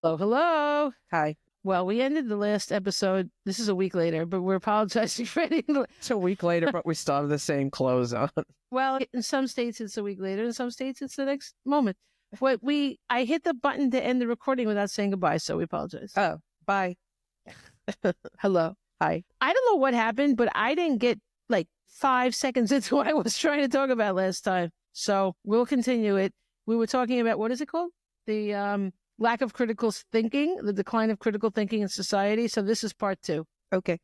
Hello, hello. Hi. Well, we ended the last episode. This is a week later, but we're apologizing for anything. It's a week later, but we still have the same clothes on. Well, in some states it's a week later. In some states it's the next moment. I hit the button to end the recording without saying goodbye, so we apologize. Oh, bye. Hello. Hi. I don't know what happened, but I didn't get like 5 seconds into what I was trying to talk about last time. So we'll continue it. We were talking about, what is it called? The lack of critical thinking, the decline of critical thinking in society. So this is part 2. Okay.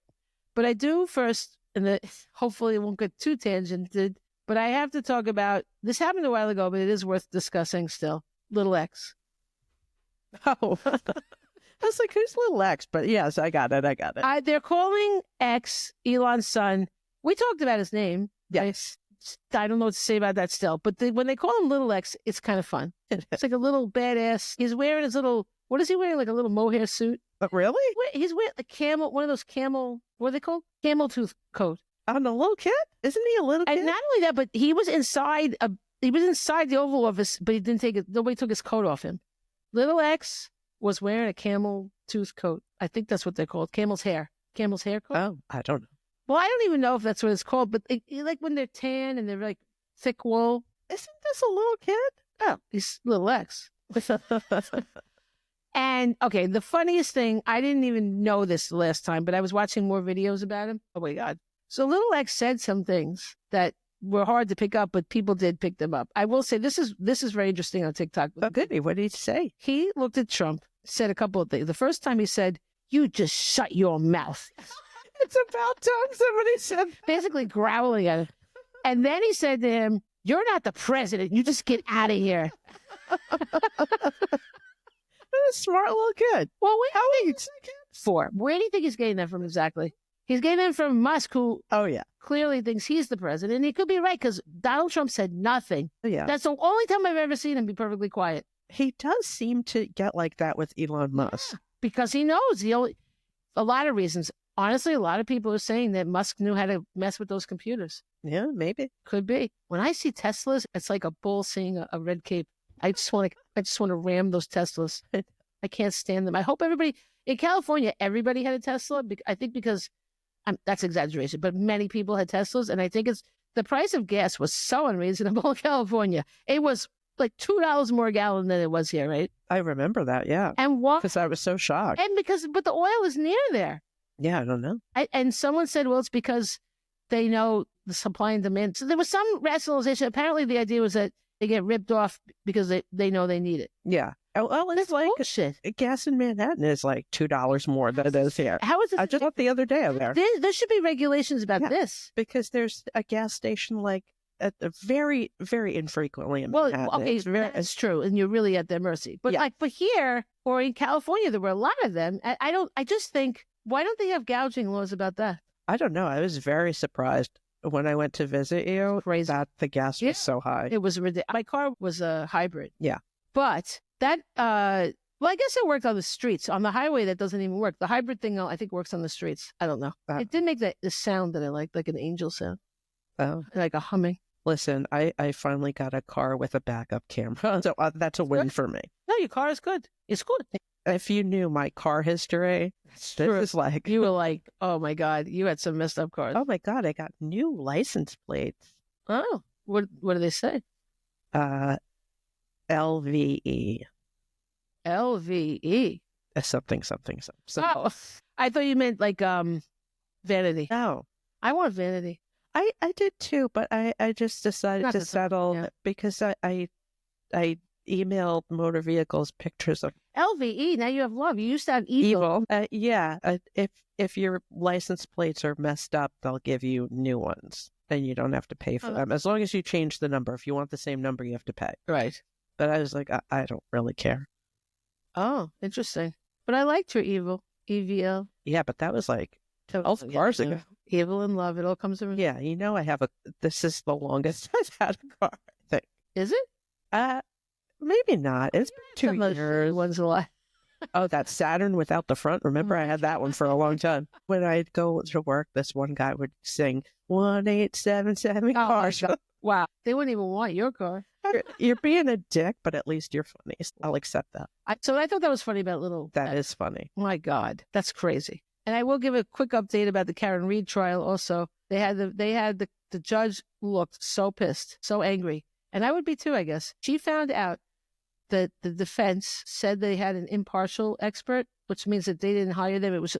But I do first, and hopefully it won't get too tangented, but I have to talk about, this happened a while ago, but it is worth discussing still. Little X. Oh, I was like, who's Little X? But yes, I got it. They're calling X Elon's son. We talked about his name. Yes. I don't know what to say about that still, but when they call him Little X, it's kind of fun. It's like a little badass. He's wearing his little, what is he wearing? Like a little mohair suit. Really? He's wearing a camel, one of those camel, what are they called? Camel tooth coat. On a little kid? Isn't he a little kid? And not only that, but he was inside the Oval Office, but he didn't take it. Nobody took his coat off him. Little X was wearing a camel tooth coat. I think that's what they're called. Camel's hair coat. Oh, I don't know. Well, I don't even know if that's what it's called, but like when they're tan and they're like thick wool. Isn't this a little kid? Oh, he's Little X. And okay, the funniest thing, I didn't even know this the last time, but I was watching more videos about him. Oh my God. So Little X said some things that were hard to pick up, but people did pick them up. I will say this is very interesting on TikTok. Oh, goody. What did he say? He looked at Trump, said a couple of things. The first time he said, "You just shut your mouth." It's about time somebody said that. Basically growling at him. And then he said to him, "You're not the president. You just get out of here." What a smart little kid. Well, How old is that kid? 4. Where do you think he's getting that from exactly? He's getting that from Musk, who Oh, yeah. clearly thinks he's the president. And he could be right because Donald Trump said nothing. Oh, yeah. That's the only time I've ever seen him be perfectly quiet. He does seem to get like that with Elon Musk. Yeah, because he knows a lot of reasons. Honestly, a lot of people are saying that Musk knew how to mess with those computers. Yeah, maybe. Could be. When I see Teslas, it's like a bull seeing a red cape. I just want to ram those Teslas. I can't stand them. I hope everybody in California, everybody had a Tesla. I think because that's exaggeration, but many people had Teslas, and I think it's the price of gas was so unreasonable in California. It was like $2 more a gallon than it was here, right? I remember that. Yeah. And what? Because I was so shocked. But the oil is near there. Yeah, I don't know. And someone said, well, it's because they know the supply and demand. So there was some rationalization. Apparently, the idea was that they get ripped off because they know they need it. Yeah. Well, it's like bullshit. Gas in Manhattan is like $2 more than it is here. How is it? I just went the other day there. There should be regulations about this. Because there's a gas station like very, very infrequently in Manhattan. Well, okay, that's true. And you're really at their mercy. But but here or in California, there were a lot of them. I just think, why don't they have gouging laws about that? I don't know. I was very surprised when I went to visit you that the gas was so high. It was ridiculous. My car was a hybrid. Yeah. But that, well, I guess it worked on the streets. On the highway, that doesn't even work. The hybrid thing, I think, works on the streets. I don't know. It did make the sound that I liked, like an angel sound. Oh. Like a humming. Listen, I finally got a car with a backup camera. So that's a win for me. No, your car is good. It's good. If you knew my car history, this is like... You were like, oh my God, you had some messed up cars. Oh my God, I got new license plates. Oh, what do they say? LVE. LVE? Something. Oh, I thought you meant like vanity. No. I want vanity. I did too, but I just decided to settle because I emailed motor vehicles pictures of LVE. Now you have love. You used to have evil. If your license plates are messed up, they'll give you new ones, and you don't have to pay for them as long as you change the number. If you want the same number, you have to pay. Right. But I was like, I don't really care. Oh, interesting. But I liked your evil. EVL. Yeah, but that was like 12 cars ago. Evil and love. It all comes around. Yeah, this is the longest I've had a car, I think. Is it? Maybe not. It's been 2 years. One's a lot. Oh, that Saturn without the front. Remember, I had that one for a long time. When I'd go to work, this one guy would sing 1877 cars. Wow. They wouldn't even want your car. You're being a dick, but at least you're funny. I'll accept that. So I thought that was funny about little. That is funny. My God, that's crazy. And I will give a quick update about the Karen Reed trial. Also, they had the judge looked so pissed, so angry, and I would be too, I guess. She found out that the defense said they had an impartial expert, which means that they didn't hire them. It was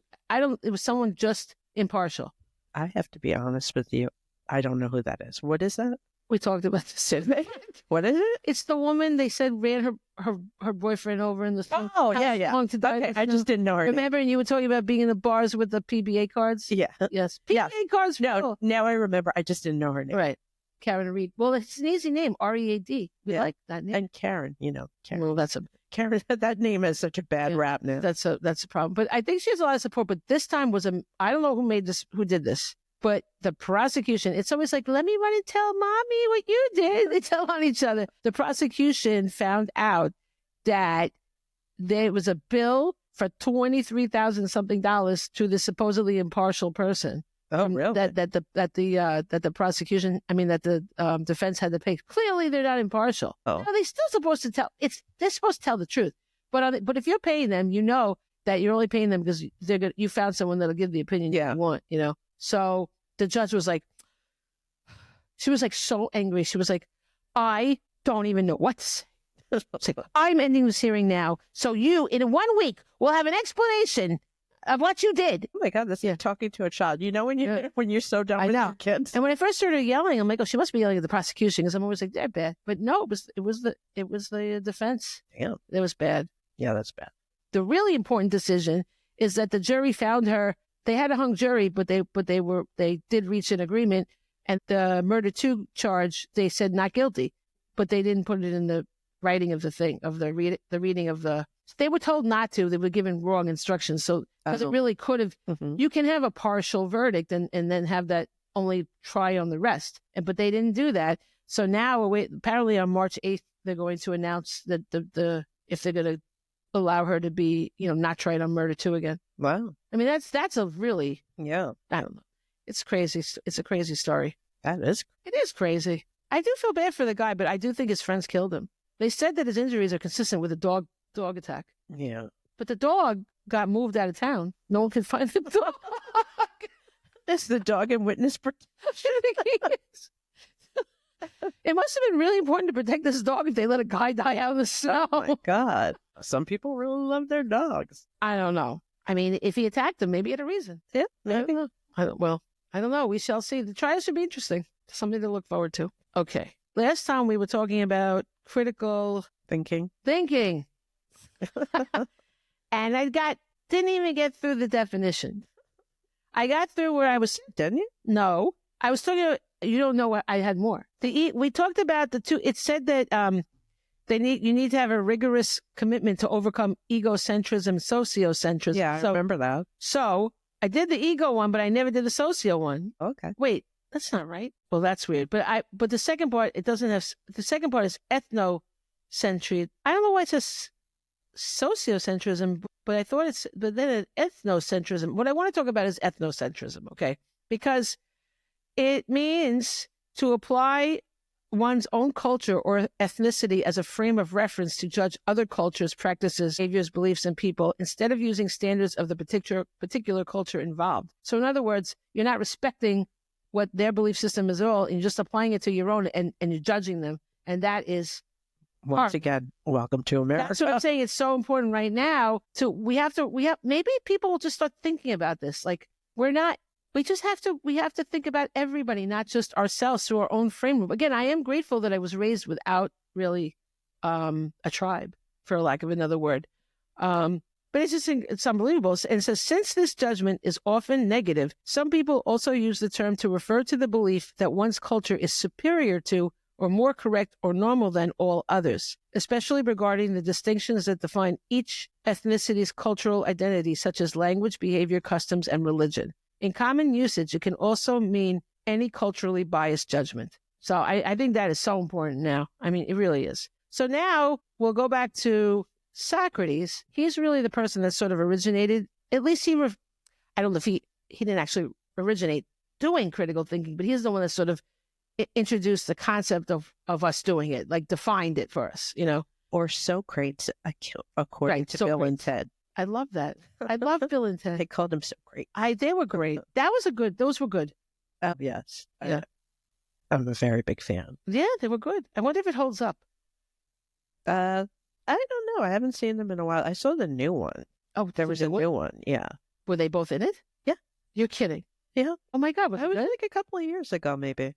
someone just impartial. I have to be honest with you. I don't know who that is. What is that? We talked about this today. What is it? It's the woman they said ran her boyfriend over in the Oh, yeah. long to die. Okay, I just didn't know her. Remember, and you were talking about being in the bars with the PBA cards? Yeah. Yes. PBA cards. No, now I remember. I just didn't know her name. Right. Karen Reed. Well, it's an easy name, Read. We like that name. And Karen, Karen. Well, Karen. That name has such a bad rap now. That's a problem. But I think she has a lot of support. But this time was I don't know who did this. But the prosecution, it's always like, let me run and tell mommy what you did. They tell on each other. The prosecution found out that there was a bill for $23,000 something to the supposedly impartial person. Oh, really? That the prosecution, that the defense had to pay. Clearly, they're not impartial. Oh, They're still supposed to tell. They're supposed to tell the truth. But if you're paying them, you know that you're only paying them because you found someone that'll give the opinion you want. So the judge was like, she was like so angry. She was like, I don't even know what to say. Like, I'm ending this hearing now. So you, in 1 week, will have an explanation of what you did. Oh my God, that's like talking to a child. When you're so done with your kids. And when I first started yelling, I'm like, oh, she must be yelling at the prosecution because I'm always like, they're bad. But no, it was the defense. Damn. It was bad. Yeah, that's bad. The really important decision is that the jury found her. They had a hung jury, but they did reach an agreement. And the murder 2 charge, they said not guilty, but they didn't put it in the writing of the thing, of the reading of the. They were told not to. They were given wrong instructions. So because it really could have. Mm-hmm. You can have a partial verdict and then have that only try on the rest. But they didn't do that. So now, apparently on March 8th, they're going to announce that if they're going to allow her to be, not tried on murder 2 again. Wow. That's a really, I don't know. It's crazy. It's a crazy story. It is crazy. I do feel bad for the guy, but I do think his friends killed him. They said that his injuries are consistent with a dog attack. Yeah. But the dog got moved out of town. No one can find the dog. Is the dog in witness protection? It must have been really important to protect this dog if they let a guy die out in the snow. Oh my God. Some people really love their dogs. I don't know. If he attacked them, maybe he had a reason. Yeah, maybe. I don't know. We shall see. The trial should be interesting. Something to look forward to. Okay. Last time we were talking about critical thinking. And didn't even get through the definition. I got through where I was. Didn't you? No. I was talking about, you don't know what I had more. We talked about the 2. It said that you need to have a rigorous commitment to overcome egocentrism, sociocentrism. Yeah, I remember that. So I did the ego one, but I never did the socio one. Okay. Wait, that's not right. Well, that's weird. But the second part, it doesn't have. The second part is ethnocentrism. I don't know why it says sociocentrism, but I thought it's. But then ethnocentrism. What I want to talk about is ethnocentrism. Okay, because it means to apply one's own culture or ethnicity as a frame of reference to judge other cultures, practices, behaviors, beliefs, and people instead of using standards of the particular culture involved. So in other words, you're not respecting what their belief system is at all, and you're just applying it to your own and you're judging them. And that is once again, welcome to America. That's what I'm saying. It's so important right now maybe people will just start thinking about this. Like we have to think about everybody, not just ourselves through our own framework. Again, I am grateful that I was raised without really a tribe, for lack of another word. But it's unbelievable. And it says, since this judgment is often negative, some people also use the term to refer to the belief that one's culture is superior to or more correct or normal than all others, especially regarding the distinctions that define each ethnicity's cultural identity, such as language, behavior, customs, and religion. In common usage, it can also mean any culturally biased judgment. So I think that is so important now. It really is. So now we'll go back to Socrates. He's really the person that sort of originated, at least I don't know if he didn't actually originate doing critical thinking, but he's the one that sort of introduced the concept of us doing it, like defined it for us, you know. Or Socrates, according to Bill and Ted. I love that. I love Bill and Ted. They called him Socrates. They were great. Those were good. Yes. Yeah. I'm a very big fan. Yeah, they were good. I wonder if it holds up. I don't know. I haven't seen them in a while. I saw the new one. Oh, there was a new one. Yeah. Were they both in it? Yeah. You're kidding. Yeah. Oh my God. Was like a couple of years ago, maybe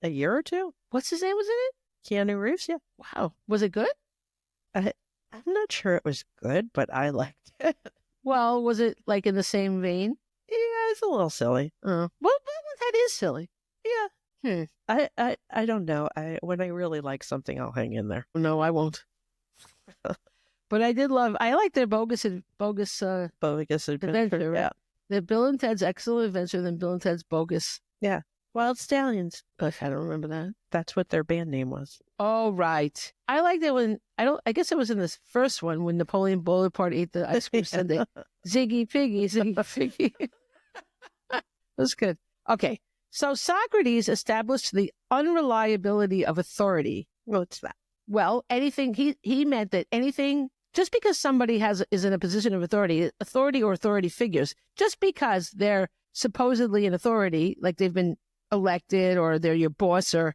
a year or two. What's his name was in it? Keanu Reeves. Yeah. Wow. Was it good? I'm not sure it was good, but I liked it. Well, was it like in the same vein? Yeah, it's a little silly. Well, that is silly. Yeah. I don't know. When I really like something, I'll hang in there. No, I won't. But I like their bogus adventure. Right? Yeah. The Bill and Ted's Excellent Adventure, then Bill and Ted's Bogus. Yeah. Wild Stallions. I don't remember that. That's what their band name was. Oh, right. I liked it when, I guess it was in this first one when Napoleon Bonaparte ate the ice cream sundae. Ziggy Piggy, Ziggy Piggy. It was good. Okay. So Socrates established the unreliability of authority. What's that? Well, anything, he meant that anything, just because somebody is in a position of authority or authority figures, just because they're supposedly an authority, like they've been elected or they're your boss, or,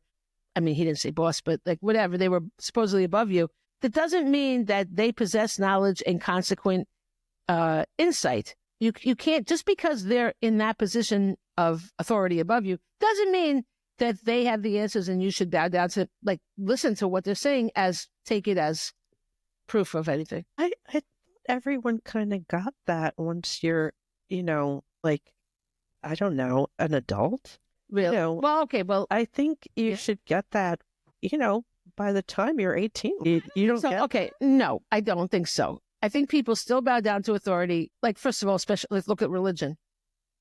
I mean, he didn't say boss, but like whatever, they were supposedly above you, that doesn't mean that they possess knowledge and consequent insight. You can't, just because they're in that position of authority above you, doesn't mean that they have the answers and you should bow down to, like, listen to what they're saying, take it as proof of anything. I thought everyone kind of got that once you're, like, I don't know, an adult. Really? Well, okay. Well, I think you should get that, by the time you're 18. You don't get okay. No, I don't think so. I think people still bow down to authority. Like, first of all, especially, let's look at religion,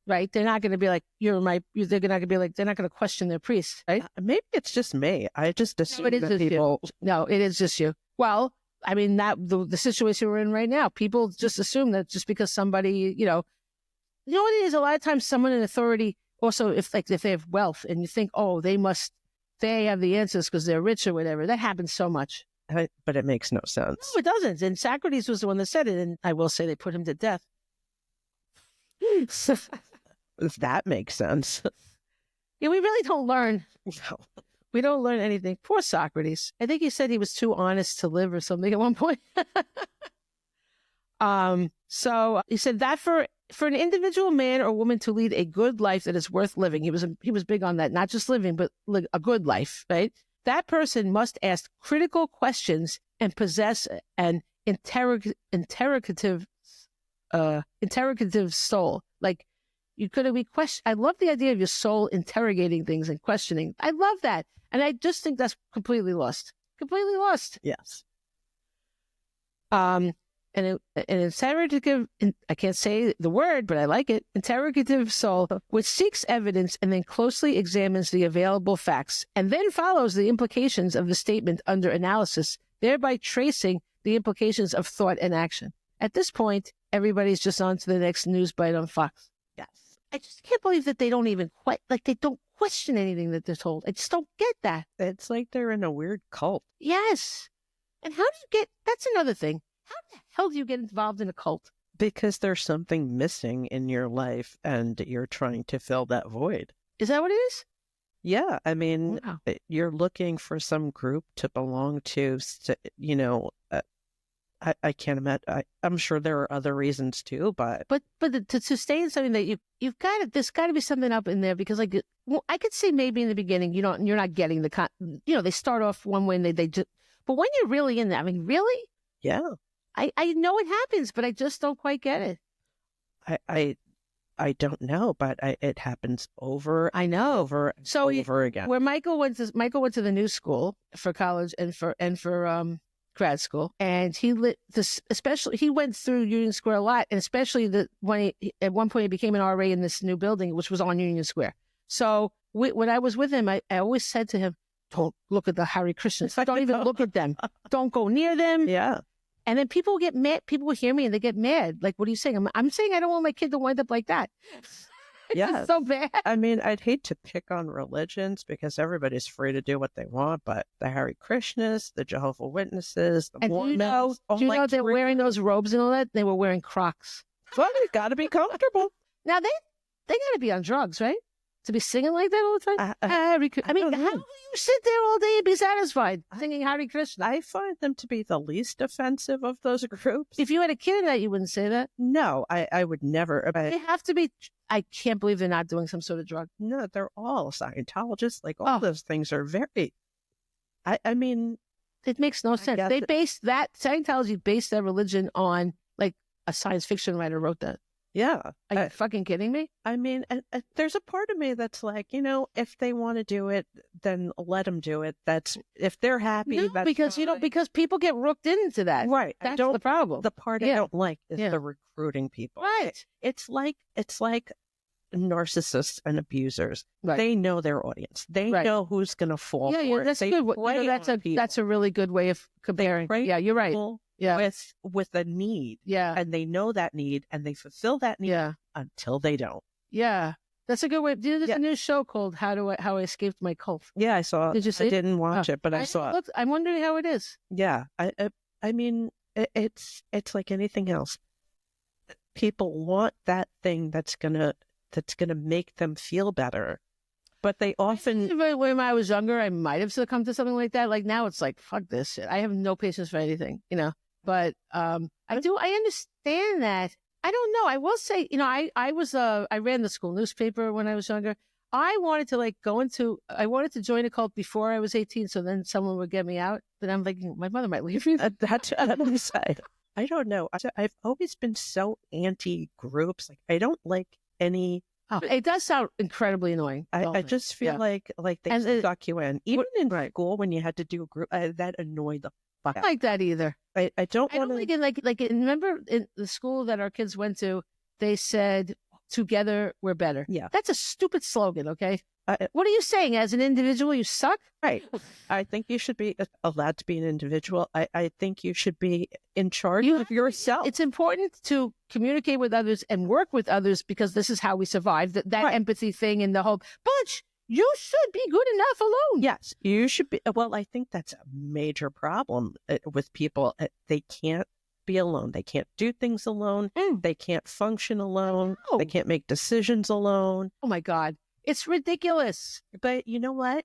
right? They're not going to be like, they're not going to question their priest, right? Maybe it's just me. I just assume that people. No, it is just you. Well, I mean, the situation we're in right now, people just assume that just because somebody, you know what it is? A lot of times someone in authority, also if they have wealth and you think, oh, they have the answers because they're rich or whatever. That happens so much. But it makes no sense. No, it doesn't. And Socrates was the one that said it. And I will say they put him to death. If that makes sense. Yeah, we really don't learn. No. We don't learn anything. Poor Socrates. I think he said he was too honest to live or something at one point. So he said that for an individual man or woman to lead a good life that is worth living, he was big on that, not just living, but a good life, right? That person must ask critical questions and possess an interrogative soul. Like, you could be question. I love the idea of your soul interrogating things and questioning. I love that. And I just think that's completely lost. Completely lost. Yes. An interrogative, I can't say the word, but I like it, interrogative soul, which seeks evidence and then closely examines the available facts and then follows the implications of the statement under analysis, thereby tracing the implications of thought and action. At this point, everybody's just on to the next news bite on Fox. Yes. I just can't believe that they don't even they don't question anything that they're told. I just don't get that. It's like they're in a weird cult. Yes. And how do you get, that's another thing. How the hell do you get involved in a cult? Because there's something missing in your life and you're trying to fill that void. Is that what it is? Yeah. I mean, wow. You're looking for some group to belong to, I can't imagine. I'm sure there are other reasons too, but to sustain something that you've got to, there's got to be something up in there because I could say maybe in the beginning you're not getting they start off one way and they just, but when you're really in that, I mean, really? Yeah. I know it happens, but I just don't quite get it. I don't know, but it happens over. I know. Over again. Where Michael went to the new school for college and for grad school, and he went through Union Square a lot, and especially when at one point he became an RA in this new building, which was on Union Square. So when I was with him, I always said to him, "Don't look at the Hare Krishnas. Don't even look at them. Don't go near them." Yeah. And then people get mad. People will hear me and they get mad. Like, what are you saying? I'm saying I don't want my kid to wind up like that. Yeah. so bad. I mean, I'd hate to pick on religions because everybody's free to do what they want, but the Hare Krishnas, the Jehovah Witnesses, the And Mormons, do you know they're wearing those robes and all that? They were wearing Crocs. Well, they got to be comfortable. Now they got to be on drugs, right? To be singing like that all the time? I mean, how do you sit there all day and be satisfied singing Hare Krishna? I find them to be the least offensive of those groups. If you had a kid in that, you wouldn't say that? No, I would never. They have to be. I can't believe they're not doing some sort of drug. No, they're all Scientologists. Like, all those things are very... I mean... It makes no sense. They based that... Scientology based their religion on, like, a science fiction writer wrote that. Yeah. Are you fucking kidding me? I mean, there's a part of me that's like, if they want to do it, then let them do it. That's if they're happy. No, that's because fine. because people get rooked into that. Right. That's the problem. The part I don't like is the recruiting people. Right. It's like narcissists and abusers. Right. They know their audience. They know who's going to fall for it. That's good. That's a really good way of comparing. Yeah, you're right. With a need. Yeah. And they know that need and they fulfill that need until they don't. Yeah. That's a good way. There's a new show called How I Escaped My Cult. Yeah, I saw. Did you see it? I didn't watch it, but I saw it. I'm wondering how it is. Yeah. I mean, it's like anything else. People want that thing that's gonna make them feel better. But they often... When I was younger, I might have succumbed to something like that. Like now it's like, fuck this shit. I have no patience for anything, But I understand that. I don't know. I will say, I ran the school newspaper when I was younger. I wanted to join a cult before I was 18, so then someone would get me out. But I'm thinking, my mother might leave me. That's what I say. I don't know. I've always been so anti-groups. Like, I don't like any... Oh, it does sound incredibly annoying. I just feel like they suck you in. Even in school, when you had to do a group, that annoyed the fuck out. I don't like that either. I don't want to... I don't like it. Remember in the school that our kids went to, they said, together we're better. Yeah. That's a stupid slogan, okay? What are you saying? As an individual, you suck? Right. I think you should be allowed to be an individual. I think you should be in charge of yourself. It's important to communicate with others and work with others because this is how we survive. That empathy thing and the whole, but you should be good enough alone. Yes, you should be. Well, I think that's a major problem with people. They can't be alone. They can't do things alone. They can't function alone. They can't make decisions alone. Oh, my God. It's ridiculous. But you know what?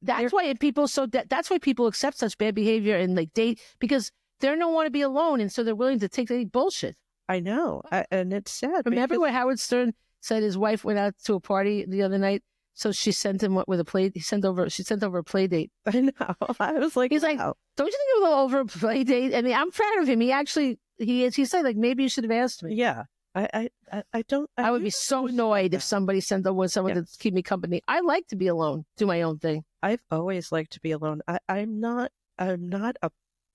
That's why people accept such bad behavior and like date because they don't want to be alone, and so they're willing to take any bullshit. I know, and it's sad. Remember when Howard Stern said his wife went out to a party the other night, so she sent him with a play. She sent over a play date. I know. I was like, he's like, don't you think it was a little over a play date? I mean, I'm proud of him. He said like maybe you should have asked me. Yeah. I don't. I would be so annoyed if somebody sent over someone to keep me company. I like to be alone, do my own thing. I've always liked to be alone. I'm not a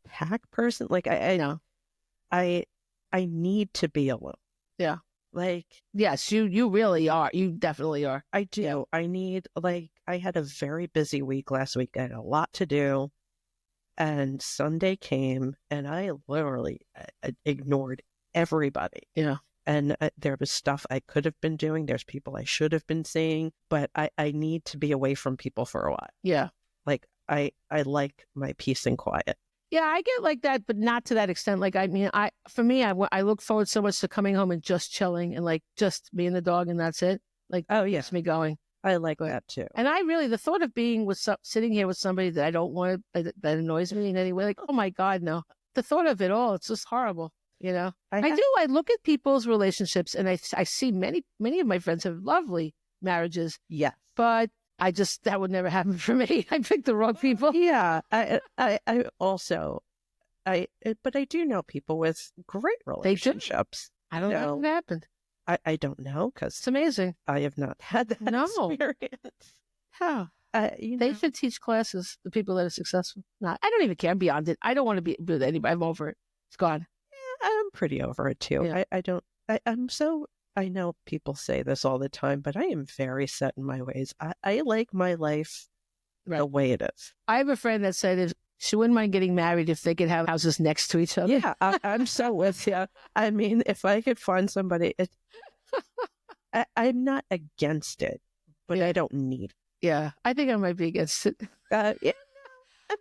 pack person. Like I know. I need to be alone. Yeah. Like yes, you really are. You definitely are. I do. Yeah. I need I had a very busy week last week. I had a lot to do, and Sunday came, and I literally ignored everybody. Yeah. And there was stuff I could have been doing. There's people I should have been seeing, but I need to be away from people for a while. Yeah. Like I like my peace and quiet. Yeah, I get like that, but not to that extent. Like, I mean, I look forward so much to coming home and just chilling and like just me and the dog and that's it. Like, oh yeah, keeps me going. I like that too. And the thought of being sitting here with somebody that I don't want that annoys me in any way. Like, oh my God, no. The thought of it all, it's just horrible. I look at people's relationships and I see many of my friends have lovely marriages. Yes. But that would never happen for me. I picked the wrong people. Yeah. I also, but I do know people with great relationships. I don't know what happened. I don't know because it's amazing. I have not had that experience. How? They should teach classes, the people that are successful. No, I don't even care. I'm beyond it. I don't want to be with anybody. I'm over it. It's gone. I'm pretty over it too. Yeah. I know people say this all the time, but I am very set in my ways. I like my life the way it is. I have a friend that said she wouldn't mind getting married if they could have houses next to each other. Yeah, I'm so with you. I mean, if I could find somebody, I'm not against it, but I don't need it. Yeah, I think I might be against it. Yeah.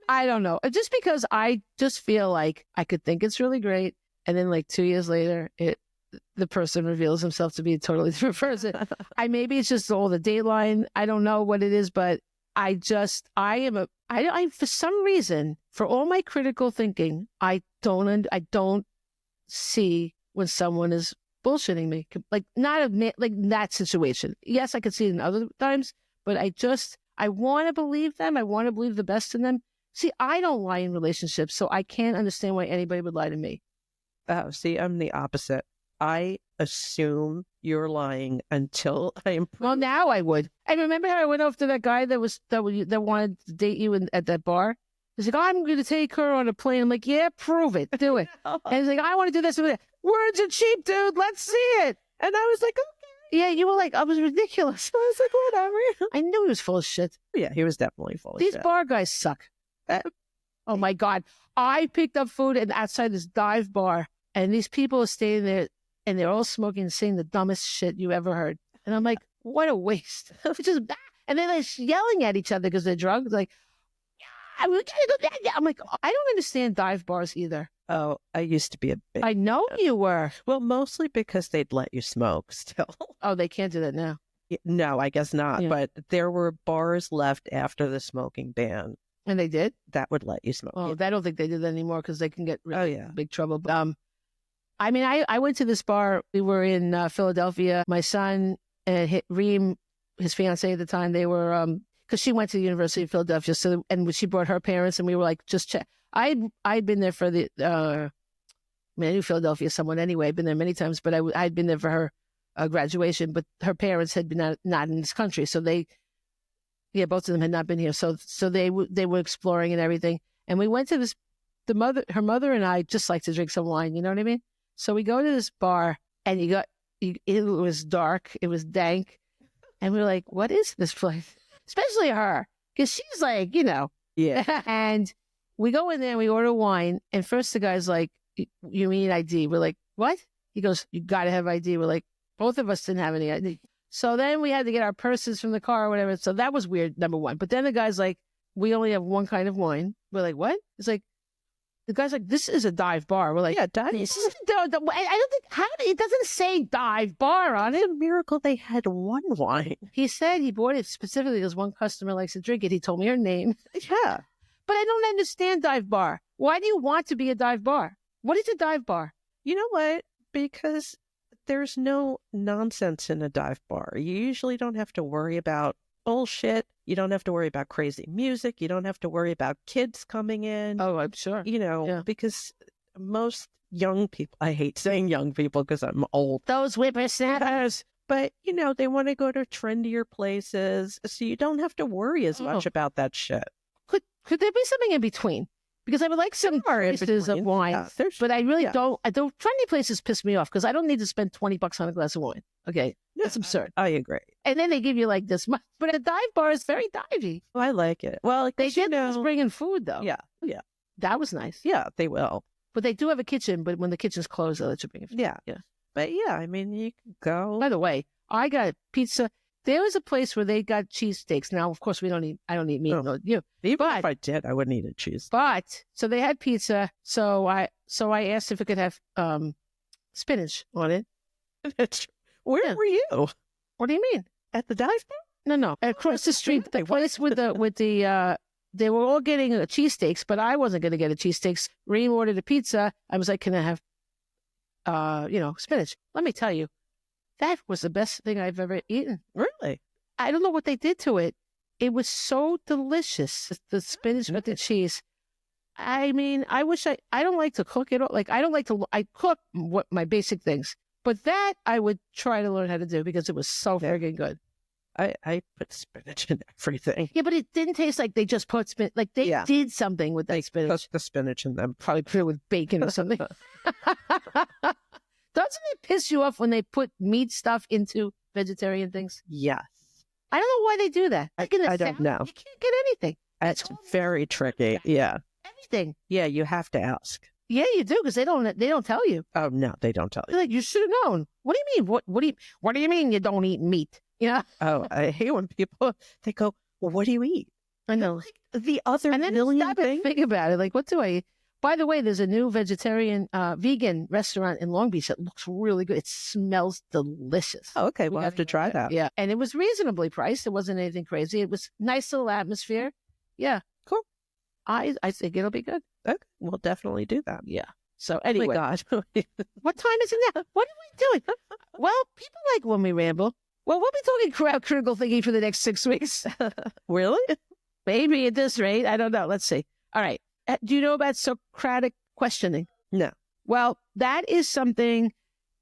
I don't know. Just because I just feel like I could think it's really great, and then like 2 years later, the person reveals himself to be a totally different person. Maybe it's just all the Dateline. I don't know what it is, but I for some reason, for all my critical thinking, I don't see when someone is bullshitting me, like not admit like that situation. Yes, I could see it in other times, but I want to believe them. I want to believe the best in them. See, I don't lie in relationships, so I can't understand why anybody would lie to me. Oh, see, I'm the opposite. I assume you're lying until I am. Well, now I would. And remember how I went off to that guy that wanted to date you at that bar? He's like, I'm going to take her on a plane. I'm like, yeah, prove it. Do it. And he's like, I want to do this. Words are cheap, dude. Let's see it. And I was like, okay. Yeah, you were like, I was ridiculous. I was like, whatever. I knew he was full of shit. Yeah, he was definitely full of shit. These bar guys suck. Oh, my God. I picked up food outside this dive bar, and these people are staying there, and they're all smoking and saying the dumbest shit you ever heard. And I'm like, what a waste. It's just, and then they're yelling at each other because they're drunk. Like, I'm like, I don't understand dive bars either. Oh, I used to be a big. I know you were. Well, mostly because they'd let you smoke still. Oh, they can't do that now. No, I guess not. Yeah. But there were bars left after the smoking ban. And they did? That would let you smoke. Oh, I don't think they do that anymore because they can get big trouble. But, I mean, I went to this bar. We were in Philadelphia. My son and Reem, his fiance at the time, they were, because she went to the University of Philadelphia. So, and she brought her parents, and we were like, just check. I'd been there for the, I knew Philadelphia somewhat anyway. I'd been there many times, but I'd been there for her graduation. But her parents had been not in this country, so both of them had not been here. So they were exploring and everything. And we went to this. Her mother and I just like to drink some wine. You know what I mean? So we go to this bar, and it was dark, it was dank, and we were like, "What is this place?" Especially her, because she's like, Yeah. And we go in there and we order wine, and first the guy's like, "You need ID?" We're like, "What?" He goes, "You got to have ID." We're like, both of us didn't have any ID. So then we had to get our purses from the car or whatever. So that was weird, number one. But then the guy's like, "We only have one kind of wine." We're like, "What?" It's like, the guy's like, "This is a dive bar." We're like, yeah, dive I don't think, it doesn't say dive bar on it. It's a miracle they had one wine. He said he bought it specifically because one customer likes to drink it. He told me her name. Yeah. But I don't understand dive bar. Why do you want to be a dive bar? What is a dive bar? You know what? Because there's no nonsense in a dive bar. You usually don't have to worry about bullshit. You don't have to worry about crazy music. You don't have to worry about kids coming in. Oh, I'm sure. Because most young people, I hate saying young people because I'm old. Those whippersnappers. But, they want to go to trendier places. So you don't have to worry as much about that shit. Could there be something in between? Because I would like some places of wine, but I really don't. Trendy places piss me off because I don't need to spend $20 on a glass of wine. Okay, that's absurd. I agree. And then they give you like this much, but a dive bar is very divey. Oh, I like it. Well, they did bring in food though. Yeah, that was nice. Yeah, they will. But they do have a kitchen. But when the kitchen's closed, they'll let you bring it. Yeah. But yeah, I mean, you can go. By the way, I got pizza. There was a place where they got cheesesteaks. Now, of course, I don't eat meat. Oh. No, Even if I did, I wouldn't eat a cheese. But so they had pizza. So I asked if it could have spinach on it. Where were you? What do you mean? At the dive bar? No. Across the street, the place with the they were all getting cheesesteaks, but I wasn't going to get a cheesesteaks. Reem ordered a pizza. I was like, "Can I have spinach?" Let me tell you, that was the best thing I've ever eaten. Really? I don't know what they did to it. It was so delicious. The spinach with the cheese. I mean, I don't like to cook it all. Like, I cook my basic things. But that I would try to learn how to do because it was so friggin' good. I put spinach in everything. Yeah, but it didn't taste like they just put spinach. Like they did something with that spinach. Put the spinach in them. Probably put it with bacon or something. Doesn't it piss you off when they put meat stuff into vegetarian things? Yes. I don't know why they do that. Like I don't know. You can't get anything. It's very tricky. Yeah. Anything. Yeah, you have to ask. Yeah, you do, because they don't tell you. Oh no, they don't tell you. They're like, you should have known. What do you mean? What do you mean you don't eat meat? Yeah. Oh, I hate when people they go, well, what do you eat? I know. Like the other And then million stop and things. think about it. Like, what do I eat? By the way, there's a new vegan restaurant in Long Beach that looks really good. It smells delicious. Oh, okay, We we'll have gotta to go try there. that. Yeah. And it was reasonably priced. It wasn't anything crazy. It was nice little atmosphere. Yeah. Cool. I think it'll be good. Okay, we'll definitely do that. Yeah. So Oh my anyway, God. what time is it now? What are we doing? Well, people like when we ramble. Well, we'll be talking crowd critical thinking for the next 6 weeks. Really? Maybe at this rate. I don't know. Let's see. All right. Do you know about Socratic questioning? No. Well, that is something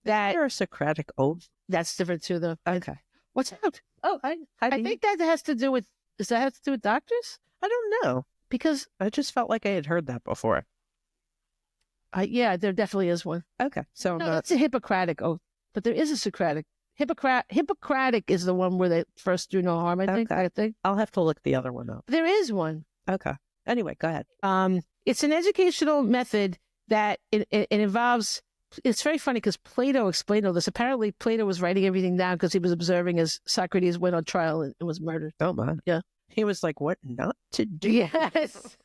that You're a Socratic oath. that's different too, though. Okay. What's out? Oh, I think that has to do with. Does that have to do with doctors? I don't know. Because I just felt like I had heard that before. yeah, there definitely is one. Okay, so No, that's a Hippocratic oath, but there is a Socratic. Hippocratic is the one where they first do no harm. I think. Okay. I think I'll have to look the other one up. there is one. Okay. Anyway, go ahead. It's an educational method that it involves. It's very funny because Plato explained all this. Apparently, Plato was writing everything down because he was observing as Socrates went on trial and was murdered. Oh my. Yeah. He was like, "What not to do?" Yes.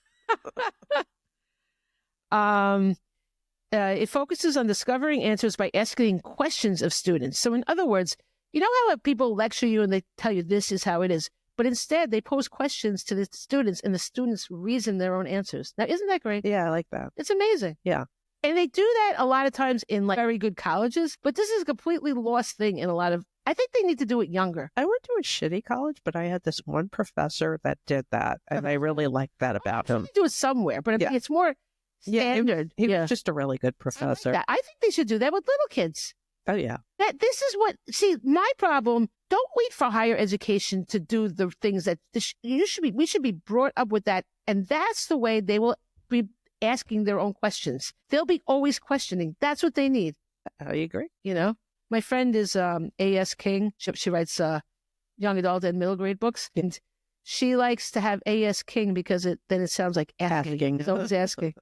It focuses on discovering answers by asking questions of students. So, in other words, you know how people lecture you and they tell you this is how it is, but instead they pose questions to the students and the students reason their own answers. Now, isn't that great? Yeah, I like that. It's amazing. Yeah. And they do that a lot of times in like very good colleges, but this is a completely lost thing in a lot of. I think they need to do it younger. I went to a shitty college, but I had this one professor that did that, and I really liked that about him. Do it somewhere, but Yeah. it's more standard. He was just a really good professor. I think they should do that with little kids. Oh yeah. This is what, see, my problem, don't wait for higher education to do the things that we should be brought up with that. And that's the way they will be asking their own questions. They'll be always questioning. That's what they need. I agree. You know, my friend is A.S. King. She writes young adult and middle grade books. And she likes to have A.S. King because then it sounds like asking. It's always asking.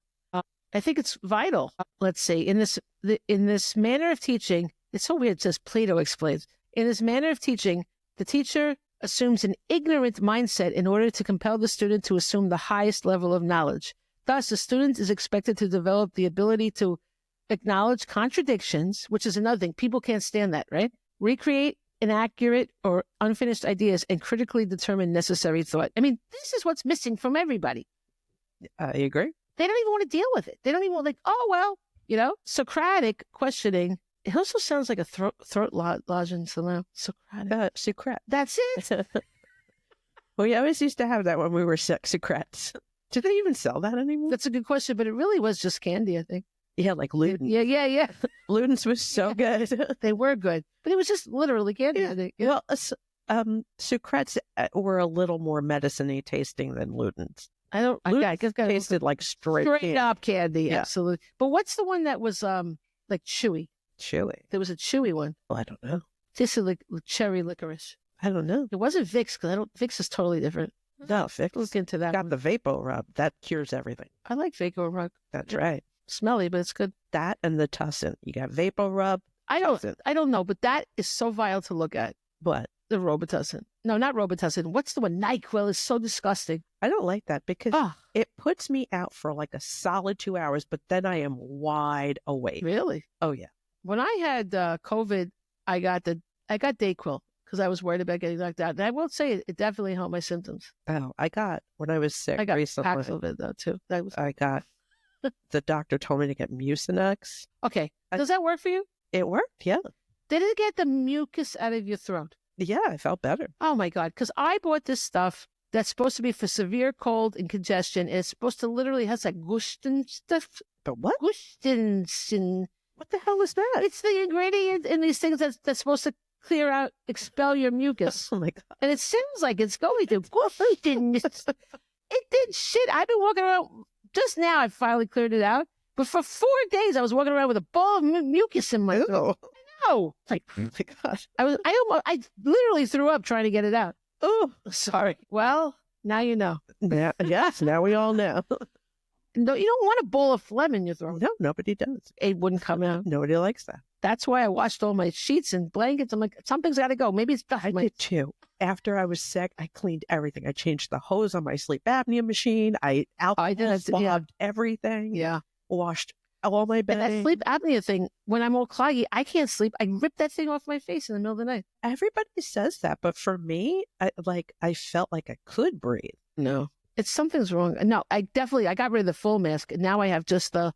I think it's vital. Let's see. In this manner of teaching, it's so weird. It says Plato explains. In this manner of teaching, the teacher assumes an ignorant mindset in order to compel the student to assume the highest level of knowledge. Thus, the student is expected to develop the ability to acknowledge contradictions, which is another thing. People can't stand that, right? Recreate inaccurate or unfinished ideas and critically determine necessary thought. I mean, this is what's missing from everybody. I agree. They don't even want to deal with it. They don't even want like, oh, well, Socratic questioning. It also sounds like a throat lozenge somehow. Socratic. Socrates. That's it. We always used to have that when we were Socrates. Do they even sell that anymore? That's a good question, but it really was just candy, I think. Yeah, like Ludens. Yeah. Ludens was so good. They were good, but it was just literally candy, I think. Yeah. Well, Socrates were a little more medicine-y tasting than Ludens. I guess tasted like straight candy. up candy, Yeah. absolutely. But what's the one that was like chewy? Chewy. There was a chewy one. Well, I don't know. This is like cherry licorice. I don't know. It wasn't Vicks because Vicks is totally different. No, Fix. Look into that. Got one. the Vapo Rub. That cures everything. I like Vaco Rub. That's right. Smelly, but it's good. That and the Tussin. You got Vapo Rub. I don't know, but that is so vile to look at. But The Robitussin. No, not Robitussin. What's the one? NyQuil is so disgusting. I don't like that because Oh, it puts me out for like a solid 2 hours, but then I am wide awake. really? Oh yeah. When I had COVID, I got Dayquil because I was worried about getting knocked out. And I will say it definitely helped my symptoms. Oh, I got when I was sick I got recently. Paxlovid though too. That was I got the doctor told me to get Mucinex. okay. Does that work for you? It worked. Yeah. Did it get the mucus out of your throat? Yeah, I felt better. Oh my God. Because I bought this stuff that's supposed to be for severe cold and congestion. And it's supposed to literally has like Gusten stuff. But what? Gustensin. What the hell is that? It's the ingredient in these things that's supposed to clear out, expel your mucus. Oh my God. And it sounds like it's going to. It did shit. I've been walking around. Just now, I finally cleared it out. But for 4 days, I was walking around with a ball of mucus in my throat. Ew. No. Like, Oh my God. I literally threw up trying to get it out. Oh, Sorry. Well, now you know. yes, now we all know. No, you don't want a bowl of phlegm in your throat. No, nobody does. It wouldn't come out. Nobody likes that. That's why I washed all my sheets and blankets. I'm like, something's got to go. Maybe it's dust. I did too. After I was sick, I cleaned everything. I changed the hose on my sleep apnea machine. I swabbed everything. Yeah. Washed all my bedding. And that sleep apnea thing, when I'm all cloggy, I can't sleep. I rip that thing off my face in the middle of the night. Everybody says that, but for me, I felt like I could breathe. No. Something's wrong. No, I got rid of the full mask. And now I have just the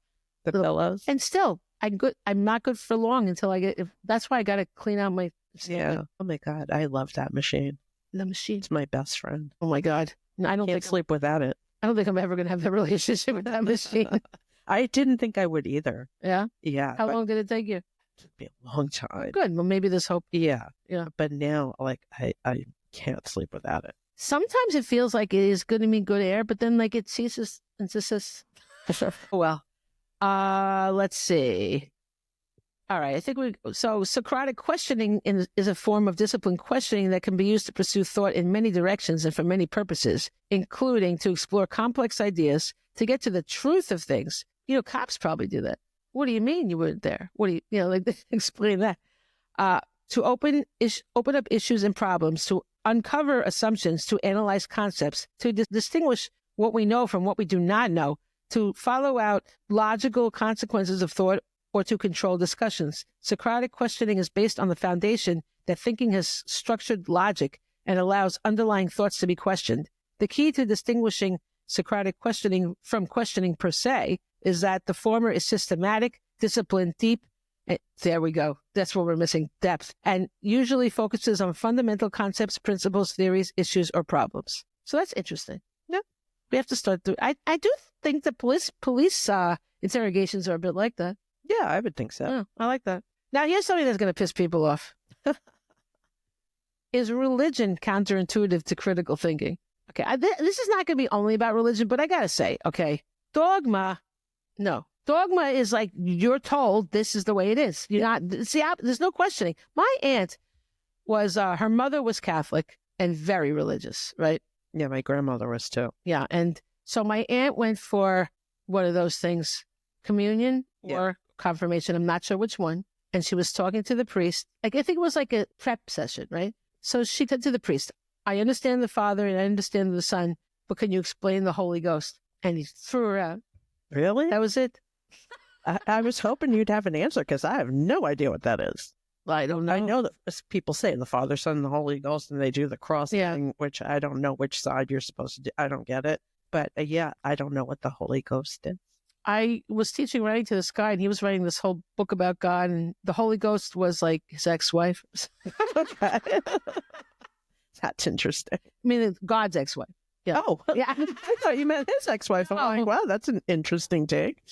pillows. And still, I'm not good for long until I get, that's why I got to clean out my stomach. Yeah. Oh my God. I love that machine. The machine. It's my best friend. Oh my God. No, I can't sleep without it. I don't think I'm ever going to have a relationship with that machine. I didn't think I would either. Yeah? Yeah. How long did it take you? It took me a long time. Good. Well, maybe there's hope. Yeah. Yeah. But now, like, I can't sleep without it. Sometimes it feels like it is going to be good air, but then like it ceases and ceases. Well, let's see. All right. I think so Socratic questioning is a form of disciplined questioning that can be used to pursue thought in many directions and for many purposes, including to explore complex ideas, to get to the truth of things. You know, cops probably do that. What do you mean you weren't there? What do you like, explain that. To open up issues and problems, to uncover assumptions, to analyze concepts, to distinguish what we know from what we do not know, to follow out logical consequences of thought, or to control discussions. Socratic questioning is based on the foundation that thinking has structured logic and allows underlying thoughts to be questioned. The key to distinguishing Socratic questioning from questioning per se is that the former is systematic, disciplined, deep. There we go. That's what we're missing, depth, and usually focuses on fundamental concepts, principles, theories, issues, or problems. So that's interesting. Yeah, we have to start doing. I do think the police interrogations are a bit like that. Yeah, I would think so. Oh, I like that. Now, here's something that's going to piss people off. Is religion counterintuitive to critical thinking? Okay, this is not going to be only about religion, but I got to say, okay, dogma, no. Dogma is like you're told this is the way it is. You're not, there's no questioning. My aunt was, her mother was Catholic and very religious, right? Yeah, my grandmother was too. Yeah, and so my aunt went for one of those things, communion or confirmation. I'm not sure which one. And she was talking to the priest. Like, I think it was like a prep session, right? So she said to the priest, I understand the Father and I understand the Son, but can you explain the Holy Ghost? And he threw her out. Really? That was it. I was hoping you'd have an answer because I have no idea what that is. Well, I don't know. I know that people say the Father, Son, and the Holy Ghost, and they do the cross thing, which I don't know which side you're supposed to do. I don't get it. But I don't know what the Holy Ghost is. I was teaching Writing to the Sky, and he was writing this whole book about God, and the Holy Ghost was like his ex-wife. That's interesting. I mean, God's ex-wife. Yeah. Oh, yeah. I thought you meant his ex-wife. I'm like, wow, that's an interesting take.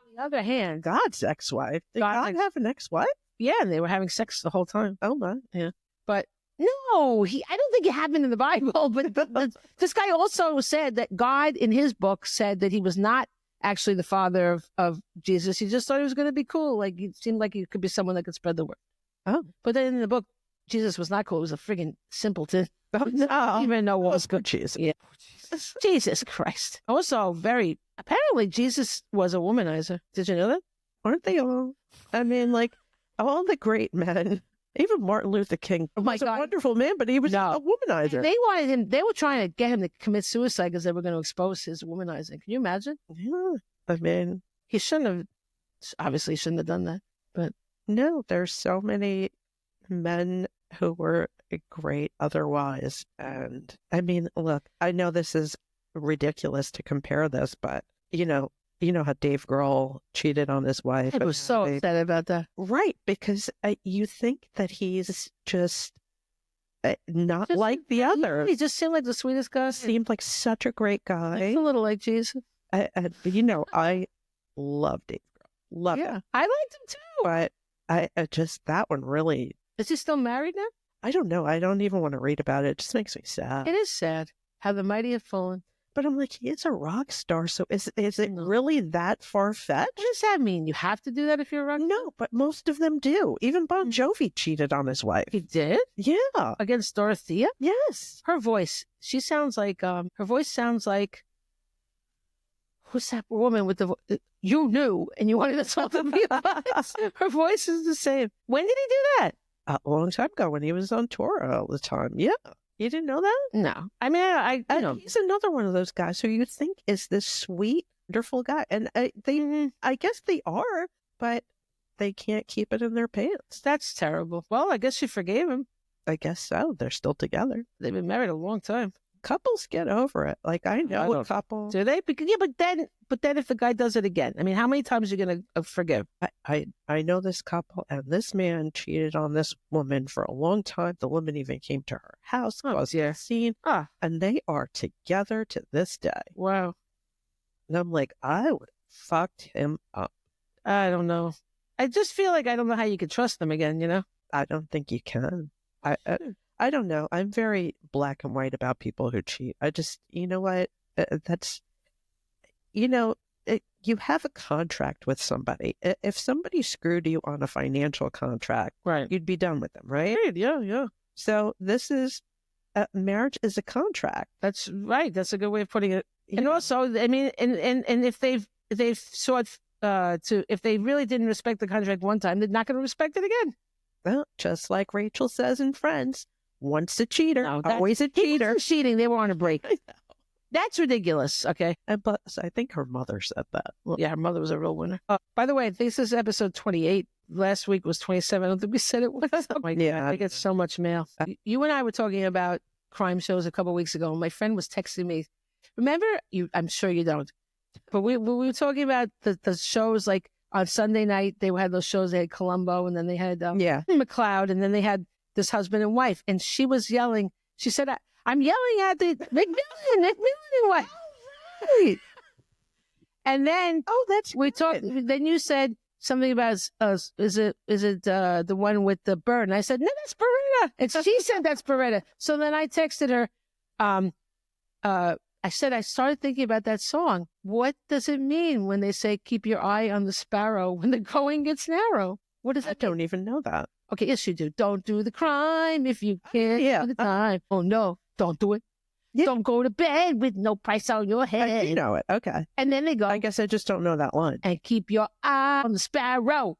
On the other hand, God's ex-wife. Did God have an ex-wife? Yeah, and they were having sex the whole time. Oh, my. Yeah. But no, I don't think it happened in the Bible. But this guy also said that God, in his book, said that he was not actually the father of Jesus. He just thought he was going to be cool. Like, it seemed like he could be someone that could spread the word. Oh. But then in the book, Jesus was not cool. He was a friggin' simpleton. Oh, no. I don't even know what was good. Jesus. Yeah. Jesus Christ. Also, apparently Jesus was a womanizer. Did you know that? Aren't they all? I mean, like, all the great men, even Martin Luther King was a wonderful man, but he was a womanizer. They wanted him, they were trying to get him to commit suicide because they were going to expose his womanizing. Can you imagine? Yeah. I mean, he obviously shouldn't have done that, but. No, there's so many men who were great otherwise. And I mean, look, I know this is ridiculous to compare this, but you know how Dave Grohl cheated on his wife. I was so upset about that. Right, because you think that he's just not like the other. He just seemed like the sweetest guy. Seemed like such a great guy. A little like Jesus. I love Dave Grohl. Love it. I liked him too. But I just, that one really. Is he still married now? I don't know. I don't even want to read about it. It just makes me sad. It is sad how the mighty have fallen. But I'm like, he is a rock star. So is it really that far-fetched? What does that mean? You have to do that if you're a rock star? No, but most of them do. Even Bon Jovi cheated on his wife. He did? Yeah. Against Dorothea? Yes. Her voice, her voice sounds like, who's that woman with the you knew and you wanted to talk to me about it? Her voice is the same. When did he do that? A long time ago when he was on tour all the time. Yeah. You didn't know that? No. I mean, I know. He's another one of those guys who you think is this sweet, wonderful guy. And I guess they are, but they can't keep it in their pants. That's terrible. Well, I guess she forgave him. I guess so. They're still together. They've been married a long time. Couples get over it. Like I know a couple. Do they? Because, yeah, but then if the guy does it again, I mean, how many times are you going to forgive? I know this couple, and this man cheated on this woman for a long time. The woman even came to her house, caused a scene, and they are together to this day. Wow. And I'm like, I would have fucked him up. I don't know. I just feel like I don't know how you could trust them again, you know? I don't think you can. I don't know. I'm very black and white about people who cheat. I just, you know what? That's, you know, you have a contract with somebody. If somebody screwed you on a financial contract, right, you'd be done with them, right? Right, yeah. So this is, marriage is a contract. That's right. That's a good way of putting it. And also, I mean, and if they've sought if they really didn't respect the contract one time, they're not going to respect it again. Well, just like Rachel says in Friends, once a cheater, always a cheater. Cheating, they were on a break. That's ridiculous. Okay. And plus, I think her mother said that. Well, yeah, her mother was a real winner. By the way, this is episode 28. Last week was 27. I don't think we said it was. Oh my God, I get so much mail. You and I were talking about crime shows a couple of weeks ago, and my friend was texting me. Remember? I'm sure you don't. But we were talking about the shows, like on Sunday night, they had those shows. They had Columbo, and then they had McCloud, and then they had this husband and wife. And she was yelling. She said, I'm yelling at the McMillan and wife. Right. And then we talked. Then you said something about is it the one with the bird? And I said, no, that's Beretta. And she said that's Beretta. So then I texted her. I said, I started thinking about that song. What does it mean when they say, keep your eye on the sparrow when the going gets narrow? What does that mean? I don't even know that. Okay, yes, you do. Don't do the crime if you can't do the time. Oh, no, don't do it. Yeah. Don't go to bed with no price on your head. You know it. Okay. And then they go. I guess I just don't know that line. And keep your eye on the sparrow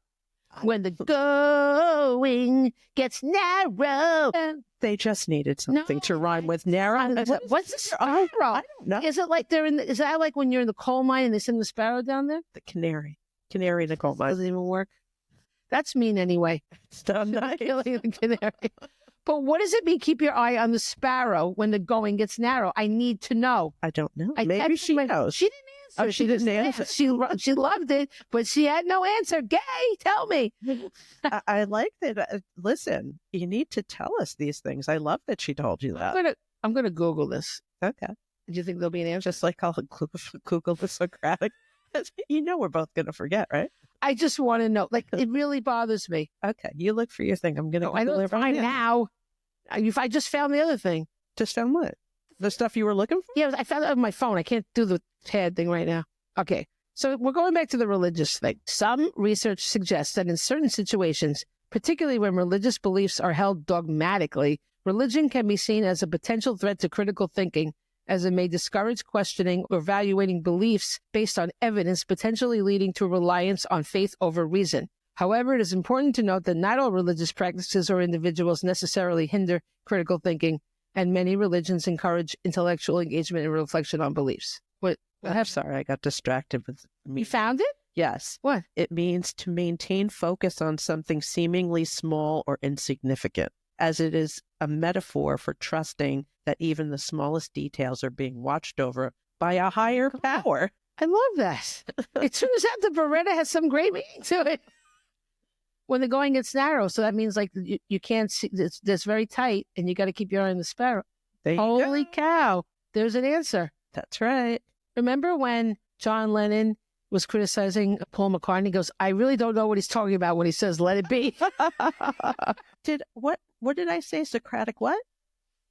when the going gets narrow. They just needed something to rhyme with narrow. What's the sparrow? I don't know. Is it like is that like when you're in the coal mine and they send the sparrow down there? The canary in the coal mine. Doesn't even work. That's mean anyway. It's not nice. Killing the canary. But what does it mean, keep your eye on the sparrow when the going gets narrow? I need to know. I don't know. Maybe she knows. She didn't answer. Oh, she didn't answer. She loved it, but she had no answer. Gay, tell me. I like that. Listen, you need to tell us these things. I love that she told you that. I'm gonna Google this. Okay. Do you think there'll be an answer? Just like I'll Google the Socratic. You know we're both gonna forget, right? I just want to know. Like, it really bothers me. Okay, you look for your thing. I'm gonna. I don't find now. If I just found the other thing. Just found what? The stuff you were looking for? Yeah, I found it on my phone. I can't do the tab thing right now. Okay, so we're going back to the religious thing. Some research suggests that in certain situations, particularly when religious beliefs are held dogmatically, religion can be seen as a potential threat to critical thinking, as it may discourage questioning or evaluating beliefs based on evidence, potentially leading to reliance on faith over reason. However, it is important to note that not all religious practices or individuals necessarily hinder critical thinking, and many religions encourage intellectual engagement and reflection on beliefs. I'm sorry, I got distracted with me. You found it? Yes. What? It means to maintain focus on something seemingly small or insignificant, as it is a metaphor for trusting that even the smallest details are being watched over by a higher power. I love that. It turns out the Beretta has some great meaning to it. When the going gets narrow, so that means like you can't see, it's very tight, and you got to keep your eye on the sparrow. Holy cow. There's an answer. That's right. Remember when John Lennon was criticizing Paul McCartney? He goes, I really don't know what he's talking about when he says, let it be. What did I say? Socratic what?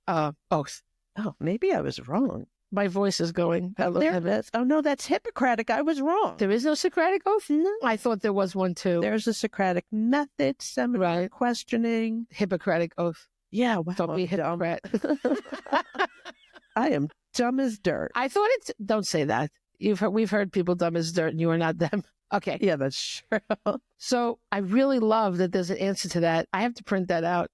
Oath. Oh, maybe I was wrong. My voice is going. Oh, no, that's Hippocratic. I was wrong. There is no Socratic oath? No. I thought there was one too. There's a Socratic method, seminary questioning. Hippocratic oath. Yeah, wow. Don't be a hypocrite. I am dumb as dirt. I thought don't say that. we've heard people dumb as dirt, and you are not them. Okay. Yeah, that's true. So I really love that there's an answer to that. I have to print that out.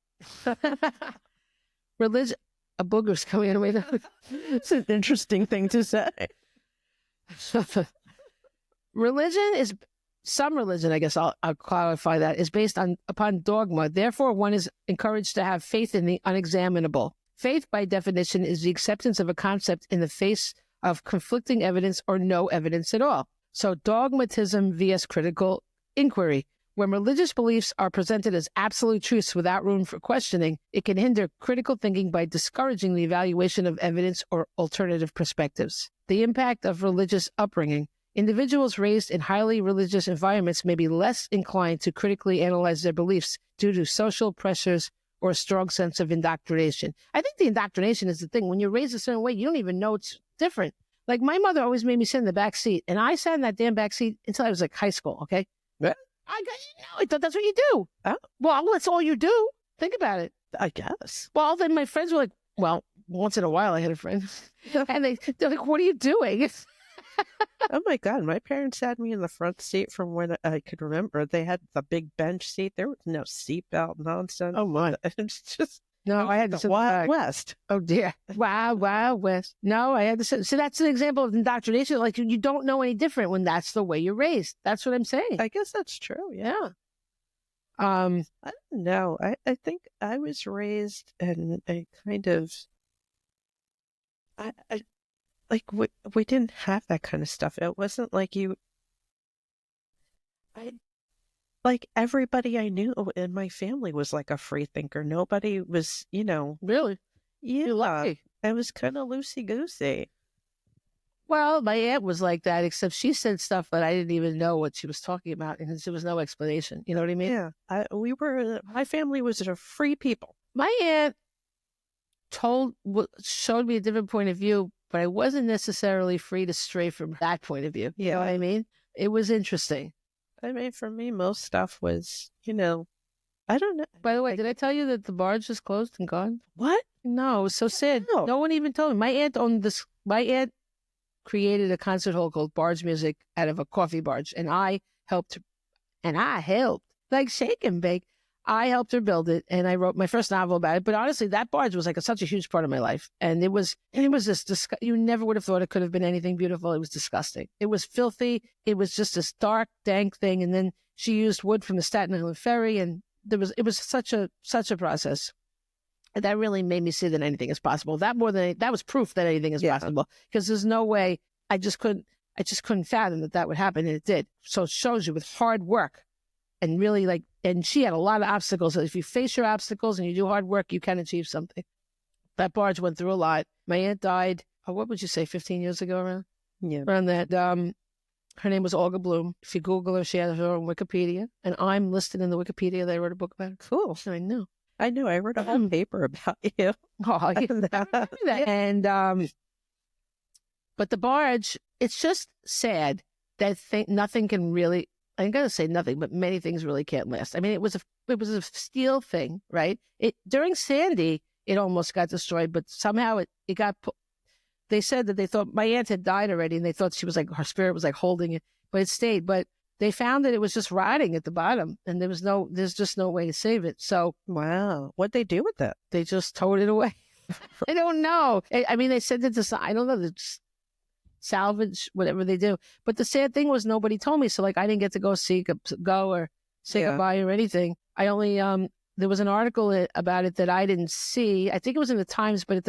Religion. A booger's coming in. Wait. It's an interesting thing to say. Religion is some religion. I guess I'll clarify that is based upon dogma. Therefore, one is encouraged to have faith in the unexaminable. Faith, by definition, is the acceptance of a concept in the face of conflicting evidence or no evidence at all. So dogmatism vs. critical inquiry. When religious beliefs are presented as absolute truths without room for questioning, it can hinder critical thinking by discouraging the evaluation of evidence or alternative perspectives. The impact of religious upbringing. Individuals raised in highly religious environments may be less inclined to critically analyze their beliefs due to social pressures or a strong sense of indoctrination. I think the indoctrination is the thing. When you're raised a certain way, you don't even know it's different. Like my mother always made me sit in the back seat, and I sat in that damn back seat until I was like high school, okay? Yeah. I thought that's what you do. Oh. Well, that's all you do. Think about it. I guess. Well, then my friends were like, well, once in a while I had a friend. And they're like, what are you doing? Oh my God, my parents had me in the front seat from when I could remember. They had the big bench seat. There was no seatbelt nonsense. Oh my. It's just, no, I had to the sit Wild back. West. Oh dear. Wild West. No, I had to sit. So that's an example of indoctrination. Like you don't know any different when that's the way you're raised. That's what I'm saying. I guess that's true. Yeah. I don't know. I think I was raised in a kind of, I like we didn't have that kind of stuff. It wasn't like like everybody I knew in my family was like a free thinker. Nobody was, really? Yeah. You're lucky. I was kind of loosey-goosey. Well, my aunt was like that, except she said stuff that I didn't even know what she was talking about, and there was no explanation. You know what I mean? Yeah. My family was a free people. My aunt showed me a different point of view, but I wasn't necessarily free to stray from that point of view. You know what I mean? It was interesting. I mean, for me, most stuff was, I don't know. By the way, did I tell you that the barge is closed and gone? What? No, it was so sad. No. No one even told me. My aunt owned this. My aunt created a concert hall called Barge Music out of a coffee barge, and I helped, like shake and bake. I helped her build it, and I wrote my first novel about it. But honestly, that barge was like such a huge part of my life, and it was this. You never would have thought it could have been anything beautiful. It was disgusting. It was filthy. It was just this dark, dank thing. And then she used wood from the Staten Island Ferry, and it was such a process. And that really made me see that anything is possible. That was proof that anything is possible, because there's no way. I just couldn't fathom that would happen, and it did. So it shows you with hard work. And really and she had a lot of obstacles. So if you face your obstacles and you do hard work, you can achieve something. That barge went through a lot. My aunt died, what would you say, 15 years ago around? Yeah. Around that. Her name was Olga Bloom. If you Google her, she has her own Wikipedia. And I'm listed in the Wikipedia that I wrote a book about her. Cool. I know. I wrote a whole paper about you. Oh, yeah. And, but the barge, it's just sad that nothing can really, I'm going to say nothing, but many things really can't last. I mean, it was a steel thing, right? During Sandy, it almost got destroyed, but somehow it got, they said that they thought my aunt had died already, and they thought she was like, her spirit was like holding it, but it stayed. But they found that it was just rotting at the bottom, and there's just no way to save it. So, wow. What'd they do with it? They just towed it away. I don't know. I mean, they sent it to, I don't know, salvage, whatever they do. But the sad thing was nobody told me. So I didn't get to go or say goodbye or anything. I only, there was an article about it that I didn't see. I think it was in the Times, but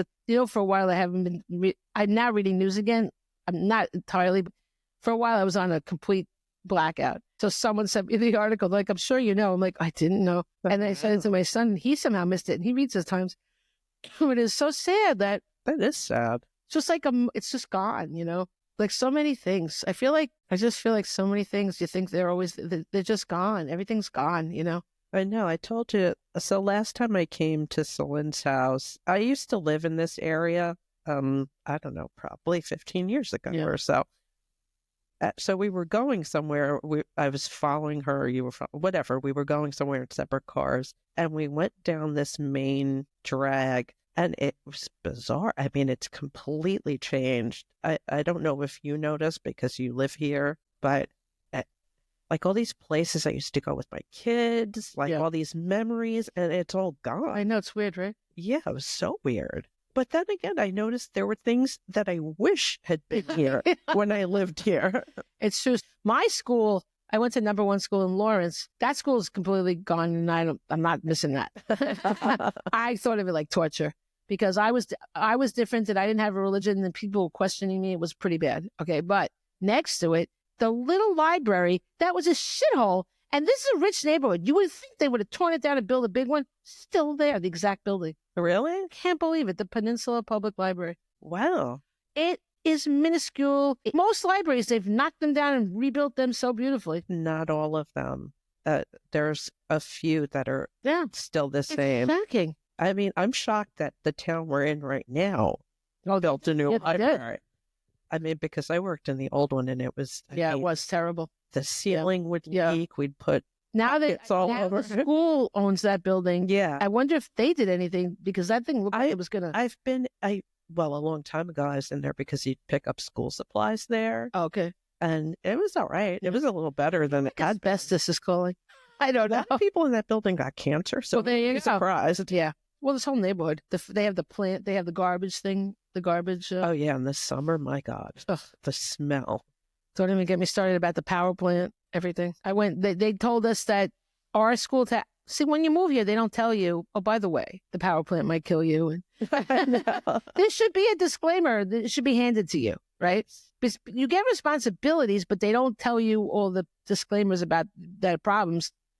for a while I haven't been, I'm now reading news again. I'm not entirely, but for a while I was on a complete blackout. So someone sent me the article, like, I'm sure you know. I'm like, I didn't know. And I sent it to my son, and he somehow missed it, and he reads the Times. It is so sad that is sad. Just like it's just gone, like so many things. I just feel like so many things you think they're just gone. Everything's gone, I know. I told you. So last time I came to Celine's house, I used to live in this area. I don't know, probably 15 years ago or so. So we were going somewhere. I was following her. You were whatever. We were going somewhere in separate cars, and we went down this main drag. And it was bizarre. I mean, it's completely changed. I don't know if you noticed because you live here, but like all these places I used to go with my kids, like all these memories, and it's all gone. I know, it's weird, right? Yeah, it was so weird. But then again, I noticed there were things that I wish had been here when I lived here. It's true. My school, I went to number one school in Lawrence. That school is completely gone, and I'm not missing that. I thought of it like torture because I was different, and I didn't have a religion, and people were questioning me. It was pretty bad. Okay, but next to it, the little library that was a shithole. And this is a rich neighborhood. You would think they would have torn it down and built a big one. Still there, the exact building. Really? Can't believe it. The Peninsula Public Library. Wow. It is minuscule. Most libraries, they've knocked them down and rebuilt them so beautifully. Not all of them. There's a few that are still the same. It's shocking. I mean, I'm shocked that the town we're in right now built a new library. I mean, because I worked in the old one and it was... it was terrible. The ceiling would leak. We'd put it's all over. The school owns that building. Yeah. I wonder if they did anything because that thing looked like it was going to... Well, a long time ago, I was in there because you'd pick up school supplies there. Oh, okay. And it was all right. It was a little better than it had. Asbestos is calling. I don't know. A lot of people in that building got cancer, so there you go. Surprised. Yeah. Well, this whole neighborhood, they have the plant, they have the garbage thing, the garbage. Oh, yeah. In the summer, my God. Ugh. The smell. Don't even get me started about the power plant, everything. They told us that our school, see, when you move here, they don't tell you, oh, by the way, the power plant might kill you. And there should be a disclaimer that should be handed to you, right? Because you get responsibilities, but they don't tell you all the disclaimers about that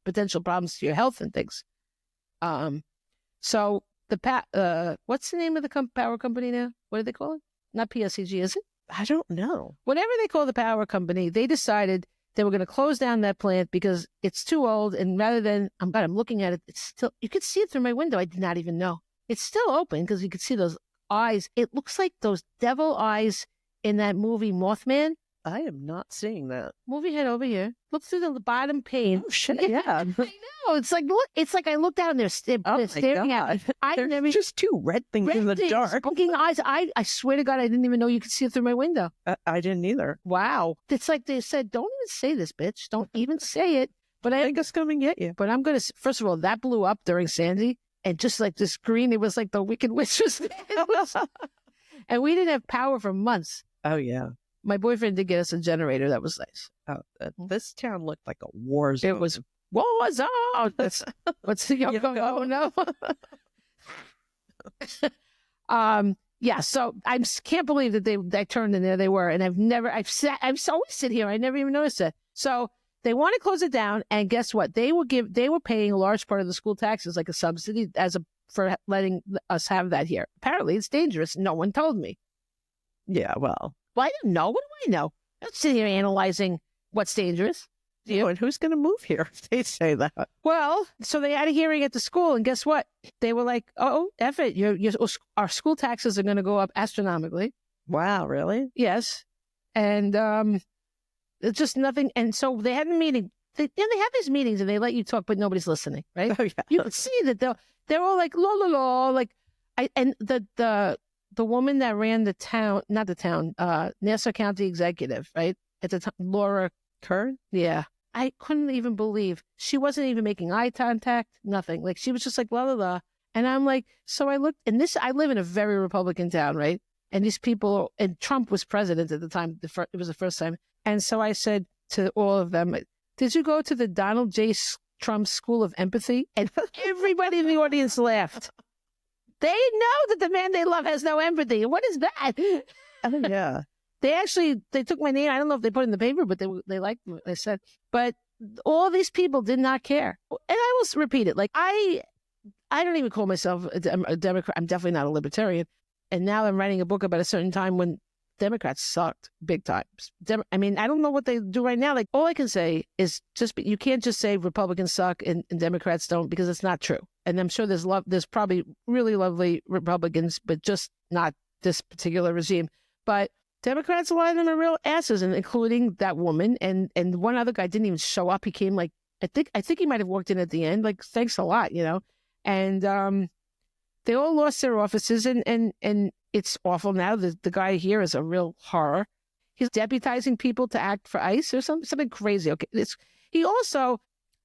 potential problems to your health and things. So what's the name of the power company now? What do they call it? Not PSEG, is it? I don't know. Whatever they call the power company, they decided they were going to close down that plant because it's too old. And rather than, I'm looking at it, it's still, you could see it through my window. I did not even know. It's still open because you could see those eyes. It looks like those devil eyes in that movie Mothman. I am not seeing that. Movie head over here. Look through the bottom pane. Oh, shit, yeah. I know. It's like I look down and they're staring at me. There's just two red things in the dark. Looking eyes. I swear to God, I didn't even know you could see it through my window. I didn't either. Wow. It's like they said, don't even say this, bitch. Don't even say it. But I think it's coming at you. But I'm going to, first of all, that blew up during Sandy. And just like this green, it was like the Wicked Witch was there. And we didn't have power for months. Oh, yeah. My boyfriend did get us a generator. That was nice. This town looked like a war zone. It was, what was on? What's the Yoko? Oh, no. Yeah, so I can't believe that they turned in there. They were. And I've always sit here. I never even noticed it. So they want to close it down. And guess what? They were paying a large part of the school taxes, like a subsidy for letting us have that here. Apparently it's dangerous. No one told me. Yeah, well, I don't know. What do I know? I don't sit here analyzing what's dangerous. And who's going to move here if they say that? Well, so they had a hearing at the school, and guess what? They were like, oh, F it. Our school taxes are going to go up astronomically. Wow, really? Yes. And it's just nothing. And so they had a meeting. They have these meetings, and they let you talk, but nobody's listening, right? Oh, yeah. You can see that they're all like, la, la, la. Like, and the woman that ran Nassau County executive, right? At the time, Laura Kern. Yeah. I couldn't even believe she wasn't even making eye contact, nothing. Like she was just like, blah, blah, blah. And I'm like, so I looked, and I live in a very Republican town, right? And these people, and Trump was president at the time. It was the first time. And so I said to all of them, did you go to the Donald J. Trump School of Empathy? And everybody in the audience laughed. They know that the man they love has no empathy. What is that? Oh, yeah. They took my name. I don't know if they put it in the paper, but they liked what they said. But all these people did not care. And I will repeat it. Like, I don't even call myself a Democrat. I'm definitely not a libertarian. And now I'm writing a book about a certain time when Democrats sucked big time. I mean, I don't know what they do right now. Like, all I can say is you can't just say Republicans suck and Democrats don't, because it's not true. And I'm sure there's probably really lovely Republicans, but just not this particular regime. But Democrats, a lot of them are real asses, and including that woman. And one other guy didn't even show up. He came like, I think he might have walked in at the end. Like, thanks a lot, you know. And They all lost their offices, and it's awful now. The guy here is a real horror. He's deputizing people to act for ICE or something crazy. Okay, he also,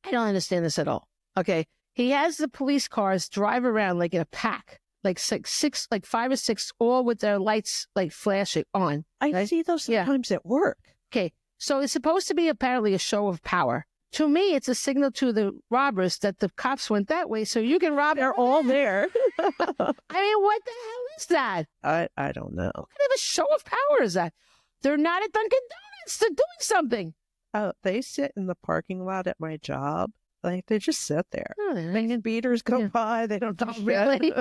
I don't understand this at all. Okay, he has the police cars drive around like in a pack, like six, like 5 or 6, all with their lights like flashing on. I see those sometimes at work. Okay, so it's supposed to be apparently a show of power. To me, it's a signal to the robbers that the cops went that way, so you can rob. They're all there. I mean, what the hell is that? I don't know. What kind of a show of power is that? They're not at Dunkin' Donuts. They're doing something. They sit in the parking lot at my job. Like, they just sit there. Oh, Beaters go by. They don't do shit. Really?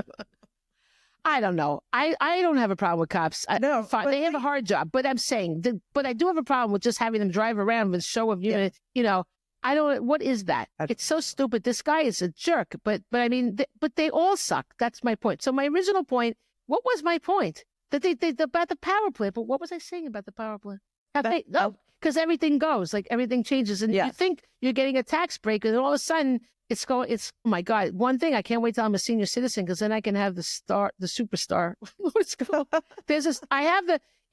I don't know. I don't have a problem with cops. No, they have a hard job. But I'm saying, but I do have a problem with just having them drive around with show of unit. You know, I don't. What is that? It's so stupid. This guy is a jerk. But I mean, but they all suck. That's my point. So my original point. What was my point? That they about the power plant. But what was I saying about the power plant? No, because everything goes, like everything changes, and you think you're getting a tax break, and then all of a sudden it's oh my God. One thing, I can't wait till I'm a senior citizen, because then I can have the superstar. Let's go.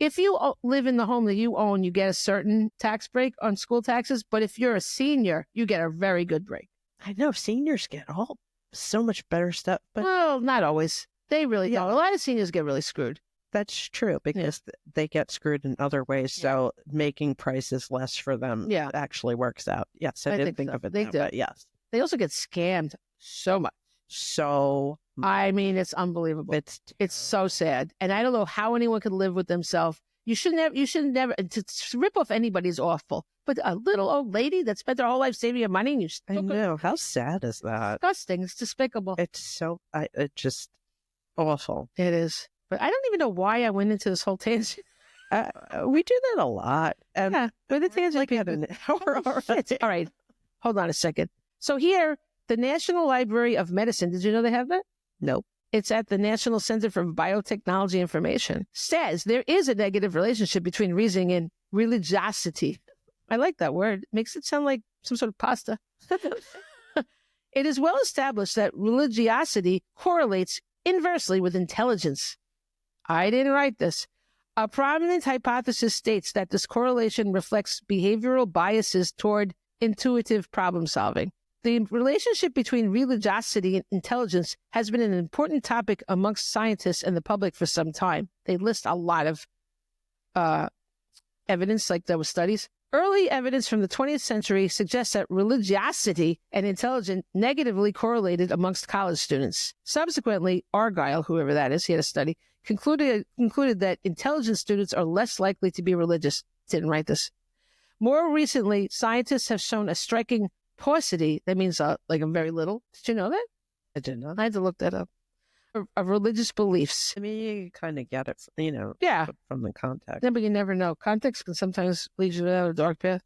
If you live in the home that you own, you get a certain tax break on school taxes. But if you're a senior, you get a very good break. I know seniors get so much better stuff, but well, not always. They really don't. A lot of seniors get really screwed. That's true, because they get screwed in other ways. So making prices less for them actually works out. Yes, I didn't think of it that way. Yes. They also get scammed so much. I mean, it's unbelievable. It's so sad. And I don't know how anyone could live with themselves. You should never, to rip off anybody is awful. But a little old lady that spent her whole life saving your money, and you I know. How sad is that? Disgusting. It's despicable. It's it's just awful. It is. But I don't even know why I went into this whole tangent. We do that a lot. With the tangent, like had an hour already. All right. Hold on a second. So here, the National Library of Medicine, did you know they have that? Nope. It's at the National Center for Biotechnology Information. Says there is a negative relationship between reasoning and religiosity. I like that word. Makes it sound like some sort of pasta. It is well established that religiosity correlates inversely with intelligence. I didn't write this. A prominent hypothesis states that this correlation reflects behavioral biases toward intuitive problem solving. The relationship between religiosity and intelligence has been an important topic amongst scientists and the public for some time. They list a lot of evidence, like there were studies. Early evidence from the 20th century suggests that religiosity and intelligence negatively correlated amongst college students. Subsequently, Argyle, whoever that is, he had a study, concluded that intelligent students are less likely to be religious. Didn't write this. More recently, scientists have shown a striking paucity. That means like a very little. Did you know that? I did not. I had to look that up. Of religious beliefs. I mean, you kind of get it, from the context. Yeah, but you never know. Context can sometimes lead you down a dark path,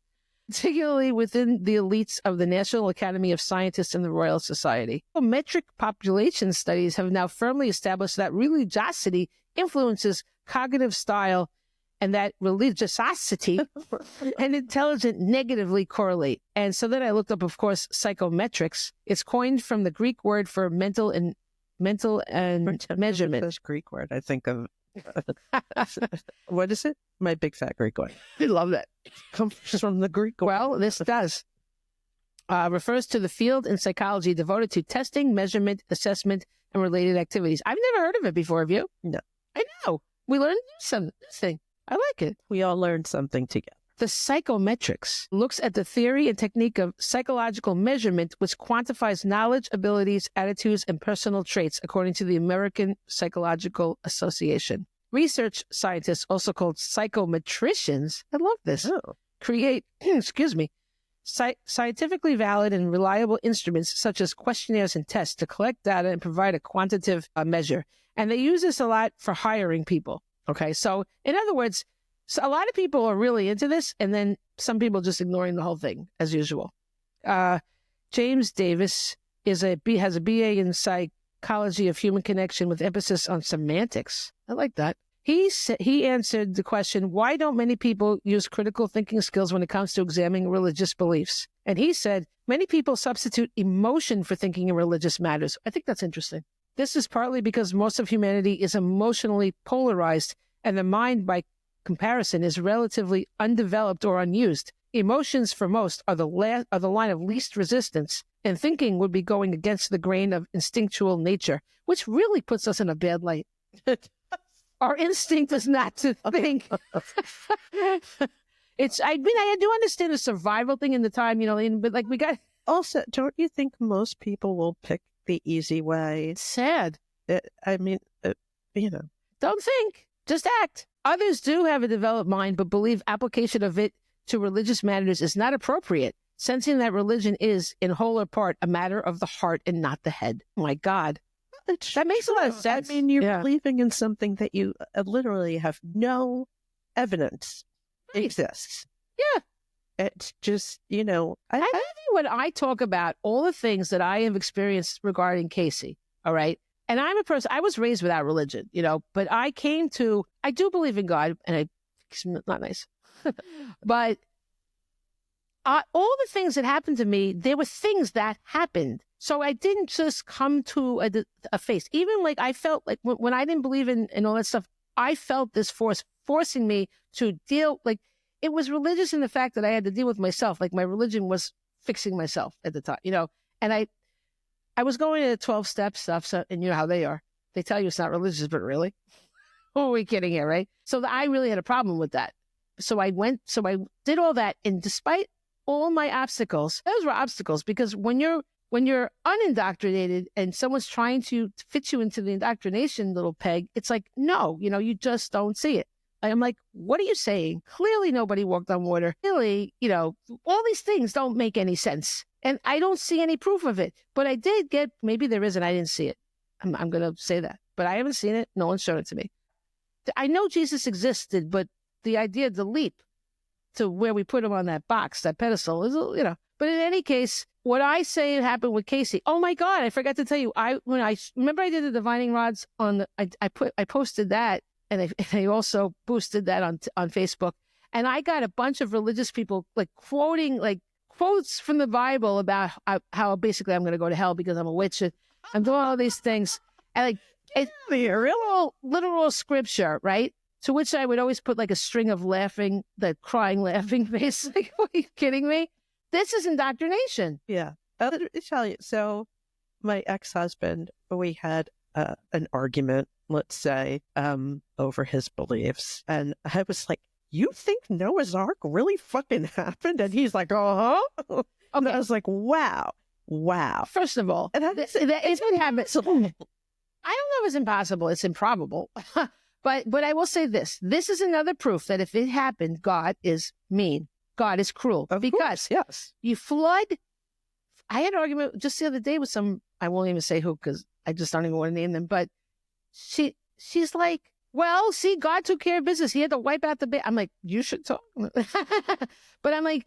particularly within the elites of the National Academy of Scientists and the Royal Society. Metric population studies have now firmly established that religiosity influences cognitive style, and that religiosity and intelligence negatively correlate. And so then I looked up, of course, psychometrics. It's coined from the Greek word for mental and measurement. This Greek word, I think of. What is it? My big fat Greek word. I love that. Comes from the Greek word. Well, this does. Refers to the field in psychology devoted to testing, measurement, assessment, and related activities. I've never heard of it before. Have you? No. I know. We learned something. I like it. We all learned something together. The psychometrics looks at the theory and technique of psychological measurement, which quantifies knowledge, abilities, attitudes, and personal traits, according to the American Psychological Association. Research scientists, also called psychometricians, I love this, create, scientifically valid and reliable instruments such as questionnaires and tests to collect data and provide a quantitative measure. And they use this a lot for hiring people. Okay, so in other words, so a lot of people are really into this, and then some people just ignoring the whole thing, as usual. James Davis has a BA in psychology of human connection with emphasis on semantics. I like that. He answered the question, why don't many people use critical thinking skills when it comes to examining religious beliefs? And he said, many people substitute emotion for thinking in religious matters. I think that's interesting. This is partly because most of humanity is emotionally polarized, and the mind, by comparison, is relatively undeveloped or unused. Emotions, for most, are the line of least resistance, and thinking would be going against the grain of instinctual nature, which really puts us in a bad light. Our instinct is not to think. I do understand the survival thing in the time, but like we got. Also, don't you think most people will pick the easy way? It's sad. Don't think, just act. Others do have a developed mind, but believe application of it to religious matters is not appropriate, sensing that religion is, in whole or part, a matter of the heart and not the head. Oh my God. That makes a lot of sense. I mean, you're believing in something that you literally have no evidence exists. Yeah. It's just, when I talk about all the things that I have experienced regarding Casey, all right? And I'm a person, I was raised without religion, but I do believe in God, and it's not nice. But all the things that happened to me, there were things that happened. So I didn't just come to a face. Even like I felt like when I didn't believe in all that stuff, I felt this force forcing me to deal, like it was religious in the fact that I had to deal with myself. Like my religion was fixing myself at the time, and I was going to the 12-step stuff. So, and you know how they are. They tell you it's not religious, but really? Who are we kidding here, right? So I really had a problem with that. So I did all that. And despite all my obstacles, those were obstacles, because when you're unindoctrinated and someone's trying to fit you into the indoctrination little peg, it's like, no, you just don't see it. I'm like, what are you saying? Clearly nobody walked on water. Clearly, all these things don't make any sense. And I don't see any proof of it. But I did get, maybe there is, and I didn't see it. I'm going to say that. But I haven't seen it. No one showed it to me. I know Jesus existed, but the idea, the leap to where we put him on that box, that pedestal, is, But in any case, what I say happened with Casey. Oh my God, I forgot to tell you. When I remember I did the divining rods I posted that, and I also boosted that on Facebook. And I got a bunch of religious people like quoting like quotes from the Bible about how basically I'm going to go to hell because I'm a witch. And I'm doing all these things. And like, it's a real literal scripture, right? To which I would always put like a string of crying, laughing face. Like, are you kidding me? This is indoctrination. Yeah. Let me tell you. So my ex-husband, we had an argument, let's say, over his beliefs. And I was like, you think Noah's Ark really fucking happened? And he's like, uh-huh. Okay. And I was like, wow. First of all, and if it happens, I don't know if it's impossible. It's improbable. But I will say this. This is another proof that if it happened, God is mean. God is cruel. Of because course, yes. You flood. I had an argument just the other day with I won't even say who because I just don't even want to name them. But she's like, well, see, God took care of business. He had to wipe out the baby. I'm like, you should talk. But I'm like,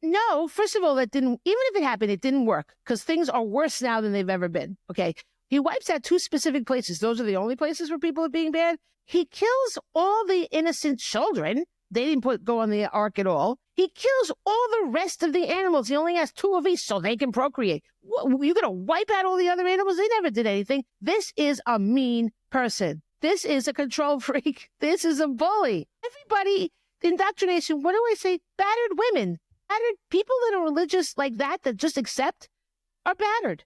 no, first of all, even if it happened, it didn't work because things are worse now than they've ever been. Okay. He wipes out 2 specific places. Those are the only places where people are being bad. He kills all the innocent children. They didn't go on the ark at all. He kills all the rest of the animals. He only has 2 of each so they can procreate. You're going to wipe out all the other animals? They never did anything. This is a mean person. This is a control freak. This is a bully. Everybody, indoctrination, what do I say? Battered women. Battered people that are religious like that just accept, are battered.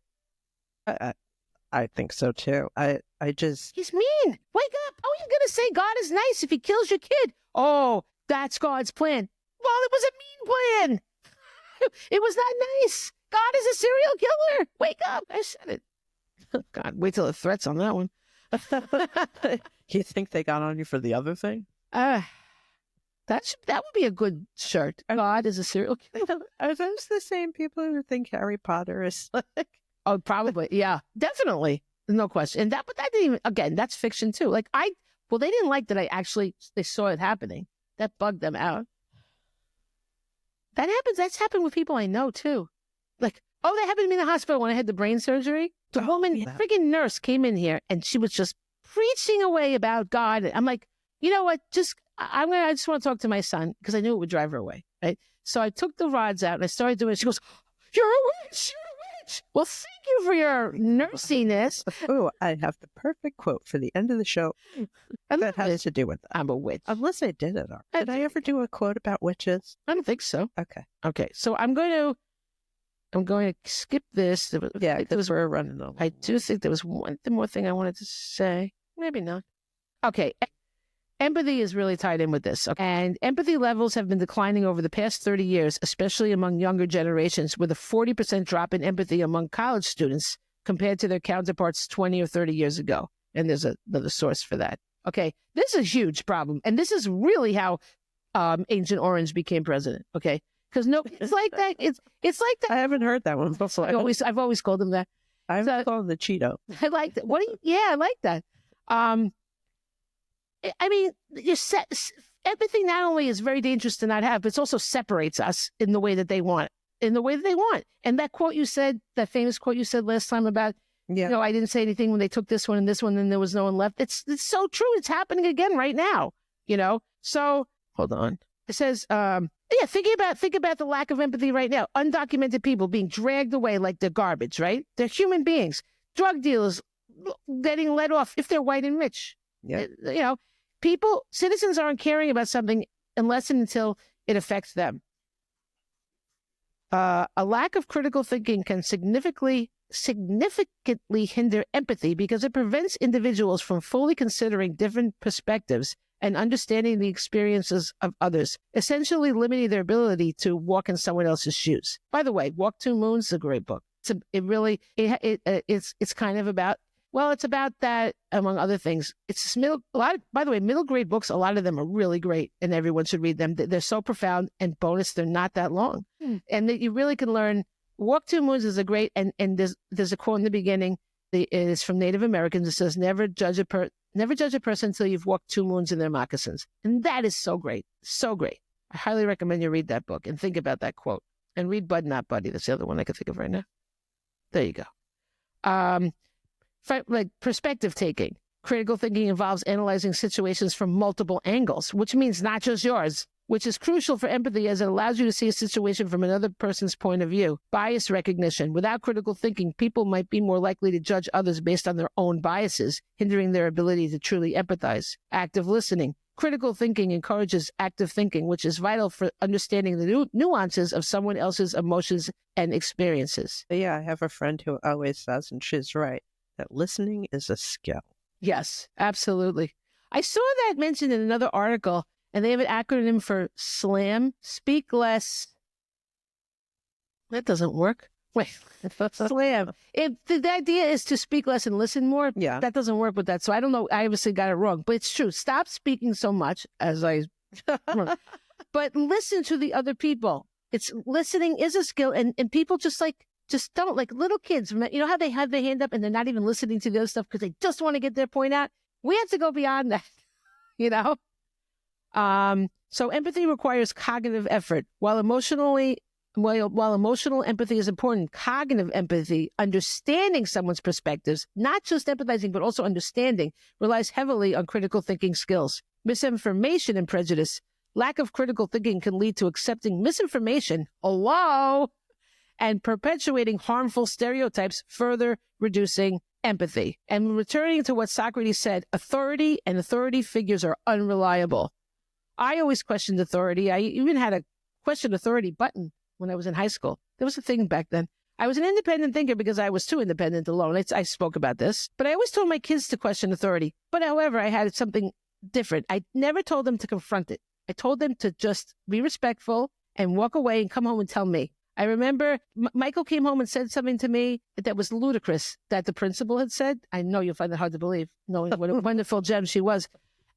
I think so too. He's mean. Wake up. How are you going to say God is nice if he kills your kid? Oh, that's God's plan. Well, it was a mean plan. It was not nice. God is a serial killer. Wake up. I said it. God, wait till the threats on that one. You think they got on you for the other thing? That would be a good shirt. God is a serial killer. Are those the same people who think Harry Potter is like? Oh, probably. Yeah, definitely. No question. But that didn't even, again, that's fiction too. Like they didn't like that they saw it happening. That bugged them out. That happens. That's happened with people I know too. Like, oh, that happened to me in the hospital when I had the brain surgery. The friggin' nurse came in here and she was just preaching away about God. I'm like, you know what? I just want to talk to my son because I knew it would drive her away. Right. So I took the rods out and I started doing it. She goes, you're a witch. Well, thank you for your nursiness. Oh, I have the perfect quote for the end of the show that has to do with that. I'm a witch. Unless I did it. Did I ever do a quote about witches? I don't think so. Okay. So I'm going to skip this. Yeah, because we're running over. I do think there was one more thing I wanted to say. Maybe not. Okay. Empathy is really tied in with this. Okay? And empathy levels have been declining over the past 30 years, especially among younger generations, with a 40% drop in empathy among college students compared to their counterparts 20 or 30 years ago. And there's another source for that. Okay. This is a huge problem. And this is really how Agent Orange became president. Okay. Because it's like that. It's like that. I haven't heard that one before. I've always called him that. I've called him the Cheeto. I like that. I like that. I mean, empathy not only is very dangerous to not have, but it also separates us in the way that they want. And that quote you said, that famous quote you said last time about, I didn't say anything when they took this one and this one, and there was no one left. It's so true. It's happening again right now. So hold on. It says, think about the lack of empathy right now. Undocumented people being dragged away like they're garbage, right? They're human beings. Drug dealers getting let off if they're white and rich. Yeah. Citizens aren't caring about something unless and until it affects them. A lack of critical thinking can significantly hinder empathy because it prevents individuals from fully considering different perspectives and understanding the experiences of others, essentially limiting their ability to walk in someone else's shoes. By the way, Walk Two Moons is a great book. It's kind of about, it's about that, among other things. It's by the way, middle grade books, a lot of them are really great and everyone should read them. They're so profound, and bonus, they're not that long. And that you really can learn. Walk Two Moons is a great, and there's a quote in the beginning. It is from Native Americans. It says, never judge a person until you've walked 2 moons in their moccasins. And that is so great. So great. I highly recommend you read that book and think about that quote. And read Bud Not Buddy. That's the other one I can think of right now. There you go. Perspective taking. Critical thinking involves analyzing situations from multiple angles, which means not just yours, which is crucial for empathy as it allows you to see a situation from another person's point of view. Bias recognition. Without critical thinking, people might be more likely to judge others based on their own biases, hindering their ability to truly empathize. Active listening. Critical thinking encourages active thinking, which is vital for understanding the nuances of someone else's emotions and experiences. Yeah, I have a friend who always says, and she's right, that listening is a skill. Yes, absolutely. I saw that mentioned in another article, and they have an acronym for SLAM, speak less. That doesn't work. Wait, SLAM. The idea is to speak less and listen more. Yeah. That doesn't work with that. So I don't know. I obviously got it wrong, but it's true. Stop speaking so much but listen to the other people. Listening is a skill, and people just don't, like little kids. You know how they have their hand up and they're not even listening to the other stuff because they just want to get their point out? We have to go beyond that, So empathy requires cognitive effort. While emotional empathy is important, cognitive empathy, understanding someone's perspectives, not just empathizing, but also understanding, relies heavily on critical thinking skills. Misinformation and prejudice. Lack of critical thinking can lead to accepting misinformation, and perpetuating harmful stereotypes, further reducing empathy. And returning to what Socrates said, authority and authority figures are unreliable. I always questioned authority. I even had a question authority button when I was in high school. There was a thing back then. I was an independent thinker because I was too independent alone. I spoke about this, but I always told my kids to question authority. But however, I had something different. I never told them to confront it. I told them to just be respectful and walk away and come home and tell me. I remember Michael came home and said something to me that was ludicrous that the principal had said. I know you'll find it hard to believe, knowing what a wonderful gem she was.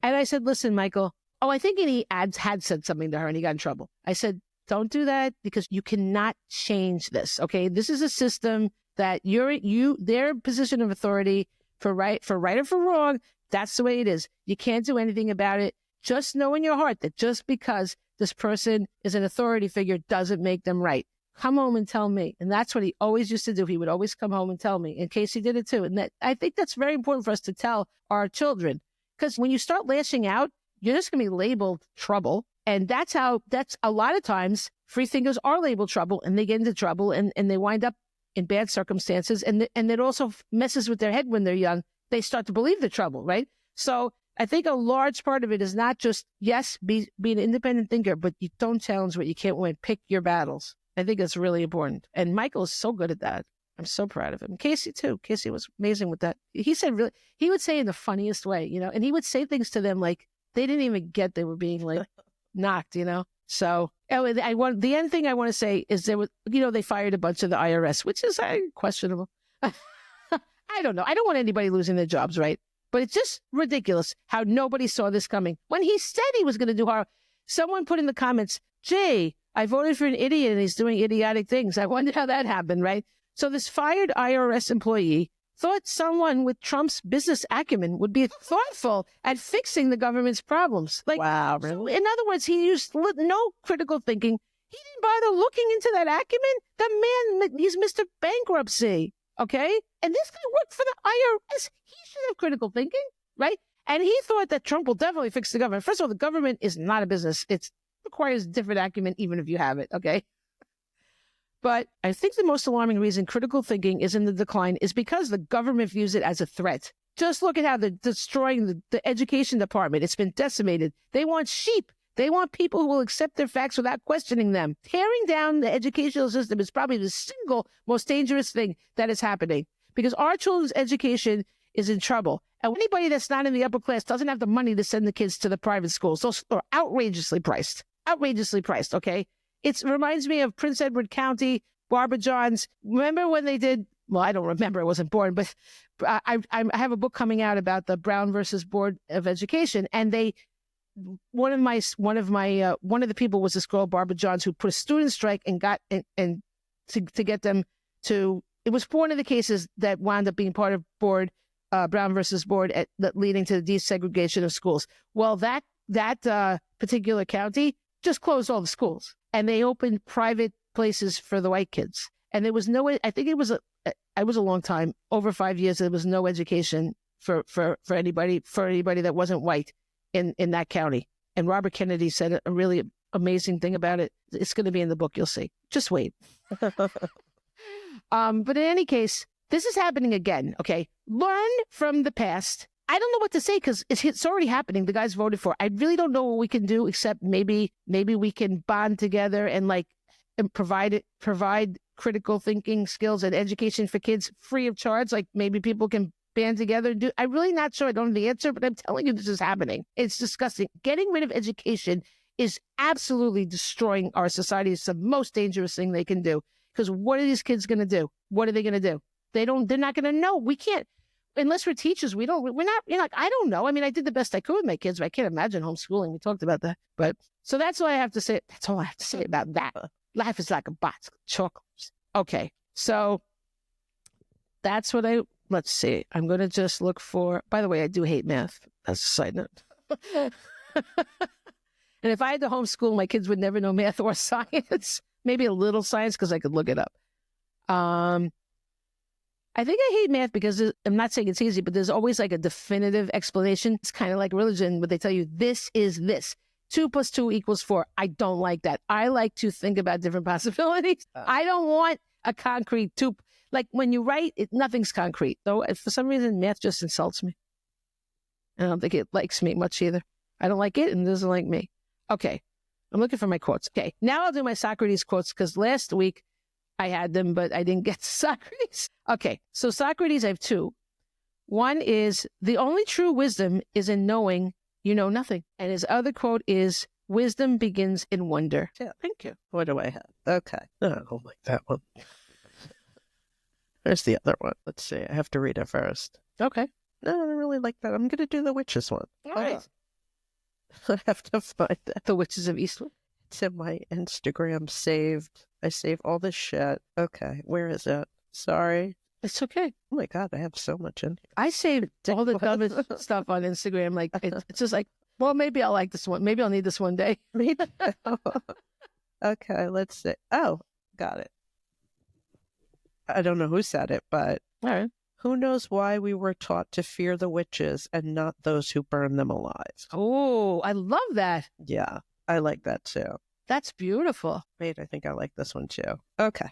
And I said, listen, Michael, I think he had said something to her and he got in trouble. I said, don't do that because you cannot change this. Okay. This is a system that their position of authority for right or for wrong. That's the way it is. You can't do anything about it. Just know in your heart that just because this person is an authority figure doesn't make them right. Come home and tell me. And that's what he always used to do. He would always come home and tell me. And Casey did it too. And I think that's very important for us to tell our children. Because when you start lashing out, you're just going to be labeled trouble. And that's a lot of times free thinkers are labeled trouble and they get into trouble and they wind up in bad circumstances, and it also messes with their head when they're young. They start to believe the trouble, right? So I think a large part of it is not just, yes, be an independent thinker, but you don't challenge what you can't win. Pick your battles. I think it's really important. And Michael is so good at that. I'm so proud of him. Casey, too. Casey was amazing with that. He would say in the funniest way, and he would say things to them like they didn't even get they were being like knocked, So the end thing I want to say is they fired a bunch of the IRS, which is questionable. I don't know. I don't want anybody losing their jobs, right? But it's just ridiculous how nobody saw this coming. When he said he was going to do horror, someone put in the comments, gee, I voted for an idiot and he's doing idiotic things. I wonder how that happened, right? So this fired IRS employee thought someone with Trump's business acumen would be thoughtful at fixing the government's problems. Wow, really? So in other words, he used no critical thinking. He didn't bother looking into that acumen. The man, he's Mr. Bankruptcy, okay? And this guy worked for the IRS. He should have critical thinking, right? And he thought that Trump will definitely fix the government. First of all, the government is not a business. It requires different acumen even if you have it, okay? But I think the most alarming reason critical thinking is in the decline is because the government views it as a threat. Just look at how they're destroying the education department. It's been decimated. They want sheep. They want people who will accept their facts without questioning them. Tearing down the educational system is probably the single most dangerous thing that is happening because our children's education is in trouble. And anybody that's not in the upper class doesn't have the money to send the kids to the private schools. Those are outrageously priced. Outrageously priced, okay? It reminds me of Prince Edward County, Barbara Johns. Remember when they did, well, I don't remember, I wasn't born, but I have a book coming out about the Brown versus Board of Education. And one of the people was this girl, Barbara Johns, who put a student strike and got, and to get them to, it was one of the cases that wound up being part of Brown versus Board leading to the desegregation of schools. Well, that particular county just closed all the schools. And they opened private places for the white kids. And there was no, I think it was a long time, over 5 years, there was no education for anybody that wasn't white in that county. And Robert Kennedy said a really amazing thing about it. It's going to be in the book, you'll see. Just wait. But in any case, this is happening again, okay? Learn from the past. I don't know what to say because it's already happening. The guys voted for it. I really don't know what we can do except maybe we can bond together and provide critical thinking skills and education for kids free of charge. Like maybe people can band together and do. I'm really not sure. I don't have the answer, but I'm telling you this is happening. It's disgusting. Getting rid of education is absolutely destroying our society. It's the most dangerous thing they can do because what are these kids going to do? What are they going to do? They're not going to know. We can't. Unless we're teachers, we're not, I don't know. I mean, I did the best I could with my kids, but I can't imagine homeschooling. We talked about that. But so that's all I have to say. That's all I have to say about that. Life is like a box of chocolates. Okay. So that's what let's see. I'm going to just look for, by the way, I do hate math. That's a side note. And if I had to homeschool, my kids would never know math or science. Maybe a little science because I could look it up. I think I hate math because I'm not saying it's easy, but there's always like a definitive explanation. It's kind of like religion, but they tell you this is this. 2 + 2 = 4. I don't like that. I like to think about different possibilities. I don't want a concrete two. Like when you write, nothing's concrete. So for some reason, math just insults me. I don't think it likes me much either. I don't like it and it doesn't like me. Okay. I'm looking for my quotes. Okay. Now I'll do my Socrates quotes because last week I had them, but I didn't get to Socrates. Okay. So Socrates, I have 2. One is, the only true wisdom is in knowing you know nothing. And his other quote is, wisdom begins in wonder. Yeah, thank you. What do I have? Okay. No, I don't like that one. There's the other one. Let's see. I have to read it first. Okay. No, I don't really like that. I'm going to do the witches one. All right. I have to find that. The Witches of Eastwood. It's in my Instagram saved. I save all this shit. Okay. Where is it? Sorry. It's okay. Oh my God, I have so much in here. I saved all the dumbest stuff on Instagram. Like it's just like, well, maybe I'll like this one. Maybe I'll need this one day. Okay, let's see. Oh, got it. I don't know who said it, but all right. Who knows why we were taught to fear the witches and not those who burn them alive? Oh, I love that. Yeah, I like that too. That's beautiful. Wait, I think I like this one too. Okay.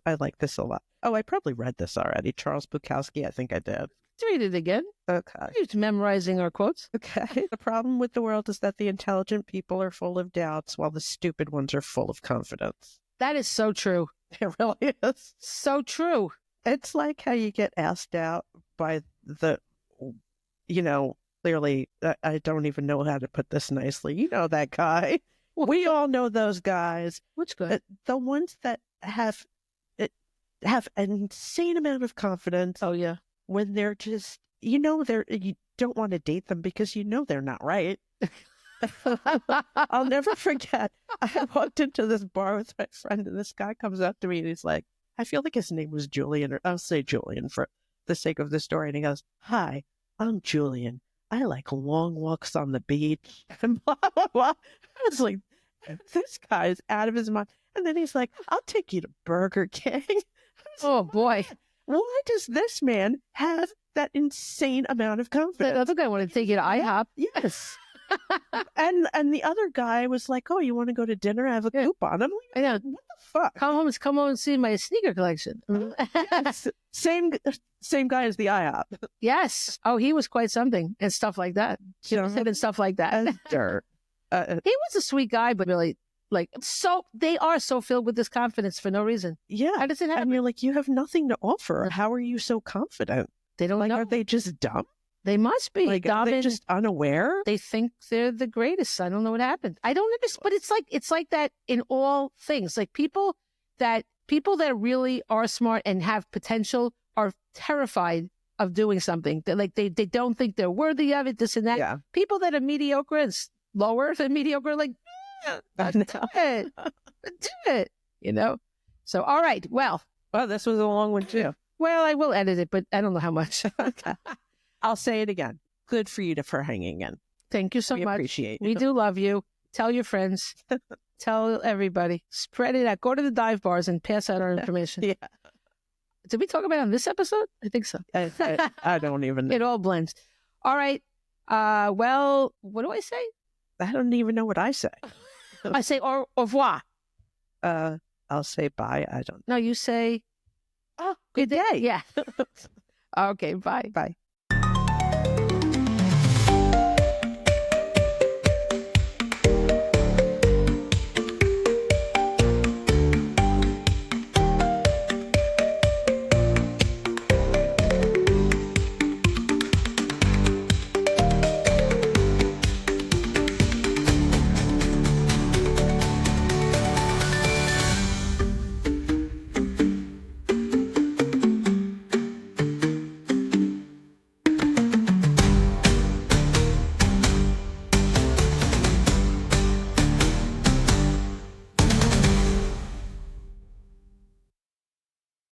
I like this a lot. Oh, I probably read this already. Charles Bukowski, I think I did. Let's read it again. Okay. He's memorizing our quotes. Okay. The problem with the world is that the intelligent people are full of doubts while the stupid ones are full of confidence. That is so true. It really is. So true. It's like how you get asked out by the, clearly, I don't even know how to put this nicely. You know that guy. We all know those guys. Which guy? The ones that have an insane amount of confidence. Oh, yeah. When they're just, you don't want to date them because they're not right. I'll never forget. I walked into this bar with my friend, and this guy comes up to me, and he's like, I feel like his name was Julian, or I'll say Julian for the sake of the story. And he goes, "Hi, I'm Julian. I like long walks on the beach." And blah, blah, blah. I was like, this guy is out of his mind. And then he's like, "I'll take you to Burger King." Oh, boy. Why does this man have that insane amount of confidence? The other guy wanted to take you to IHOP. Yes. and the other guy was like, "Oh, you want to go to dinner? I have a coupon." I'm like, I know. "What the fuck?" Come home and see my sneaker collection. Yes. Same guy as the IHOP. Yes. Oh, he was quite something and stuff like that. Said and stuff like that. Dirt. He was a sweet guy, but really, they are so filled with this confidence for no reason. Yeah. How does it happen? And you're like, you have nothing to offer. How are you so confident? They don't know. Are they just dumb? They must be. Are they just unaware? They think they're the greatest. I don't know what happened. I don't understand. But it's like that in all things. Like people that really are smart and have potential are terrified of doing something. They don't think they're worthy of it, this and that. Yeah. People that are mediocre and lower than mediocre, do it. So, all right. Well, this was a long one too. Well, I will edit it, but I don't know how much. Okay. I'll say it again. Good for you for hanging in. Thank you so we much. Appreciate We it. do love you. Tell your friends. Tell everybody. Spread it out. Go to the dive bars and pass out our information. Yeah. Did we talk about it on this episode? I think so. I don't even know. It all blends. All right. Well, what do I say? I don't even know what I say. I say au revoir. I'll say bye. I don't know. No, you say, good day. Yeah. Okay, bye. Bye.